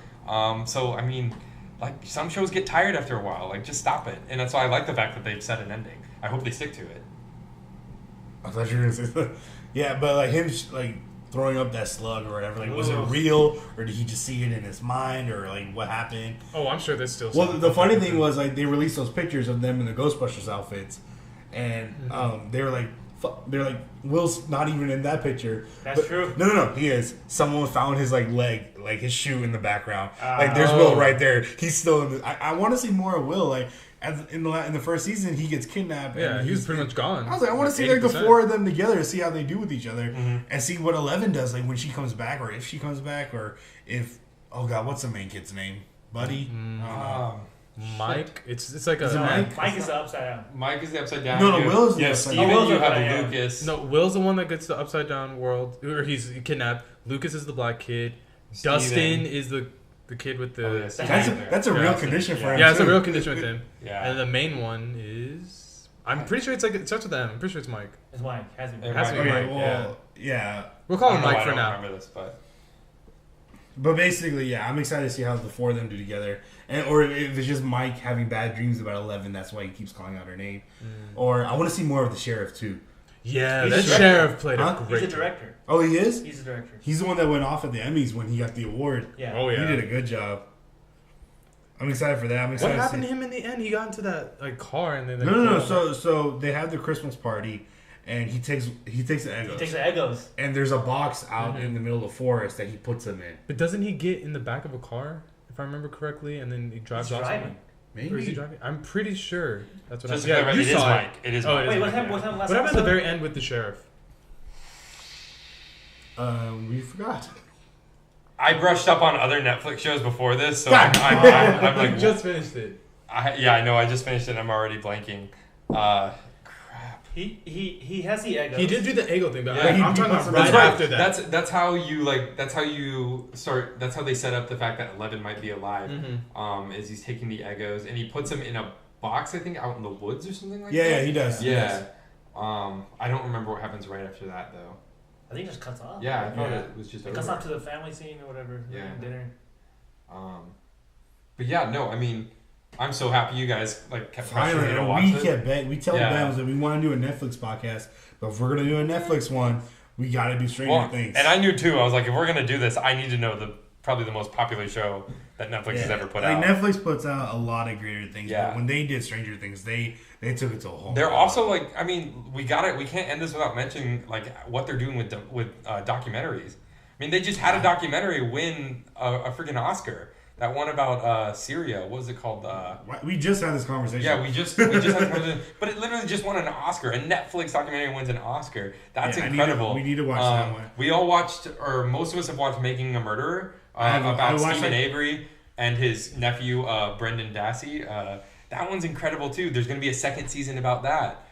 So I mean, like some shows get tired after a while. Like just stop it. And that's why I like the fact that they've set an ending. I hope they stick to it. I thought you were gonna say that. Yeah, but like him like throwing up that slug or whatever. Like, was it real or did he just see it in his mind or like what happened? Oh, I'm sure there's still. Well, the funny thing was like they released those pictures of them in the Ghostbusters outfits, and they were like. They're like, Will's not even in that picture. That's true. No, he is. Someone found his like leg, like his shoe in the background. Like there's Will right there. He's still in the, I want to see more of Will. Like in the first season, he gets kidnapped. Yeah, he was pretty much gone. I was like, I want to see like the 4 of them together to see how they do with each other and see what 11 does, like when she comes back, or if she comes back, or if what's the main kid's name? Buddy. Mike. It's like a Mike is the upside down. Mike is the upside down. No, Will's the upside Steven, down. you have Lucas. No, Will's the one that gets the upside down world, or he's kidnapped. Lucas is the black kid. Steven. Dustin is the kid with the. That's a real condition for him. Yeah, it's a real condition with him. Yeah. And the main one is. I'm pretty sure it starts with M. I'm pretty sure it's Mike. It's Mike. Has to be. It has to be Mike. Well, yeah. We'll call him Mike for I don't now. remember this, But basically, yeah, I'm excited to see how the 4 of them do together. Or if it's just Mike having bad dreams about 11, that's why he keeps calling out her name. Or I want to see more of the sheriff, too. Yeah, that sheriff played a great. He's a director. Oh, he is? He's a director. He's the one that went off at the Emmys when he got the award. Yeah. Oh, yeah. He did a good job. I'm excied for that. I'm What excited happened to to him in the end? He got into that car and then. No. So they have the Christmas party, and he takes the Eggos. He takes the Eggos. And there's a box out in the middle of the forest that he puts them in. But doesn't he get in the back of a car, if I remember correctly, and then he drives off? Driving. Maybe. Or is he driving? I'm pretty sure that's what Just happened. it is Mike. It is Mike. Wait, what happened? What happened last What happened at the episode? very end with the sheriff? We forgot. I brushed up on other Netflix shows before this, so God. I'm like, I just finished it. I know. I just finished it. I'm already blanking. Crap. He has the Eggos. He did do the Eggo thing, but Yeah, I'm talking about right That's right. after that. That's how you like. That's how you start. That's how they set up the fact that 11 might be alive. Is he's taking the Eggos and he puts them in a box, I think, out in the woods or something like that. Yeah, he does. Yeah. I don't remember what happens right after that though. I think it just cuts off. Yeah, I thought it was just It over. cuts off to the family scene or whatever. Yeah. Dinner. But yeah, no, I mean, I'm so happy you guys like kept pressuring me to Finally, watch we it. kept we tell them that we want to do a Netflix podcast, but if we're gonna do a Netflix one, we got to do Stranger Things. And I knew too. I was like, if we're gonna do this, I need to know probably the most popular show that Netflix has ever put out. Netflix puts out a lot of greater things. Yeah. But when they did Stranger Things, they took it to a whole. They're also like, I mean, we can't end this without mentioning like what they're doing with documentaries. I mean, they just had a documentary win a freaking Oscar. That one about Syria. What was it called? We just had this conversation. Yeah, we just had a conversation. But it literally just won an Oscar. A Netflix documentary wins an Oscar. That's incredible. We need to watch that one. We all watched, or most of us have watched Making a Murderer about Stephen Avery and his nephew, Brendan Dassey. That one's incredible too. There's going to be a second season about that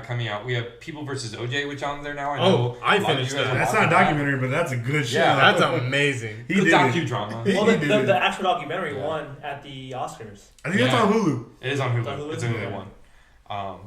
coming out. We have People vs. OJ, which on there now. I know I finished that. That's not a documentary, but that's a good show. Yeah, That's amazing. He Good did docudrama. Well, the actual documentary won at the Oscars. I think that's on Hulu. It is on It's on Hulu. Hulu? It's a Hulu one.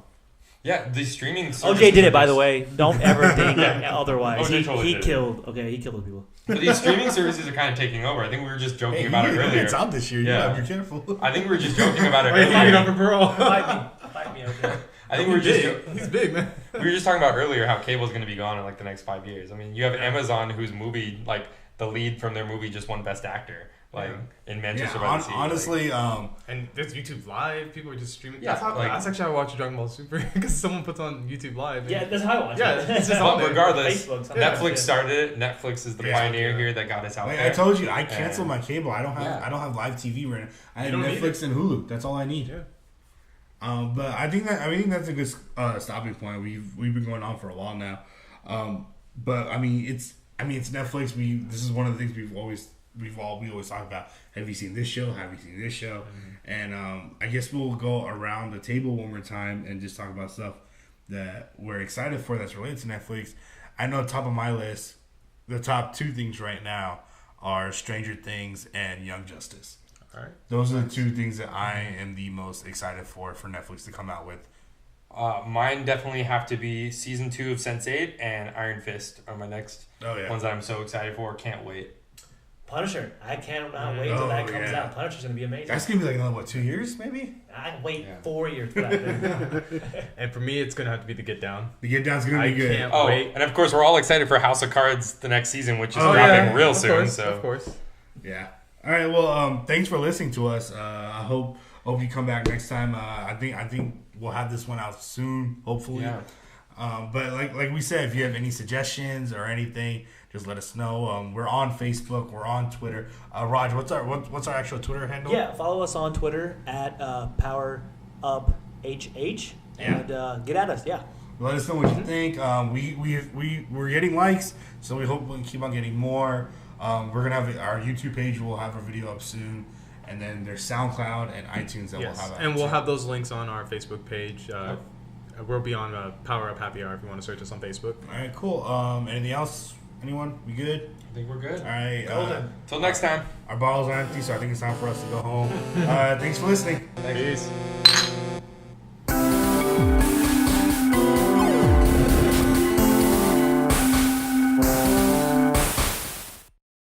Yeah, the streaming. OJ did it, by the way. Don't ever think otherwise. OJ totally He did it. killed those people. But these streaming services are kind of taking over. I think we were just joking about it earlier. It's out this year. Yeah. Yeah, be careful. I think we were just joking about it Wait, hanging up earlier. for parole. Fight me, OJ. I think we were just He's big, man. we were just talking about earlier how cable's going to be gone in like the next 5 years. I mean, you have Amazon, whose movie, like the lead from their movie, just won Best Actor, like in Manchester by the Sea. Honestly, And there's YouTube Live. People are just streaming. Yeah, That's actually how I watch Dragon Ball Super because someone puts on YouTube Live. Yeah, that's how I watch Yeah, it. it's just But on there. regardless, Facebook, sometimes, Netflix yeah. started it. Netflix is the Yeah. pioneer here that got us out like there. I told you, I canceled my cable. I don't have live TV right now. I have don't need Netflix and Hulu. That's all I need. Yeah. But I think that's a good stopping point. We've been going on for a while now. But I mean it's Netflix. This is one of the things we always talk about. Have you seen this show? Have you seen this show? And I guess we'll go around the table one more time and just talk about stuff that we're excited for that's related to Netflix. I know top of my list, the top 2 things right now are Stranger Things and Young Justice. All right. Those are the 2 things that I am the most excited for Netflix to come out with. Mine definitely have to be season 2 of Sense8 and Iron Fist are my next ones that I'm so excited for. Can't wait. Punisher. I cannot wait until that comes out. Punisher's going to be amazing. That's going to be like another, 2 years maybe? I can wait 4 years for that. And for me, it's gonna have to be the Get Down. The Get Down's going to be good. can't Oh, wait. and of course, we're all excited for House of Cards the next season, which is Oh, dropping yeah. real Of soon. course, So of course. Yeah. All right. Well, thanks for listening to us. I hope you come back next time. I think we'll have this one out soon, hopefully. Yeah. But like we said, if you have any suggestions or anything, just let us know. We're on Facebook. We're on Twitter. Raj, what's our actual Twitter handle? Yeah, follow us on Twitter at Power UPHH. And get at us, Let us know what you think. We're getting likes, so we hope we keep on getting more. We're gonna have our YouTube page. We'll have a video up soon, and then there's SoundCloud and iTunes that we'll have. And we'll have those links on our Facebook page. We'll be on Power Up Happy Hour if you want to search us on Facebook. All right, cool. Anything else? Anyone? We good? I think we're good. All right. Till next time. Our bottles are empty, so I think it's time for us to go home. Thanks for listening. Thanks. Peace.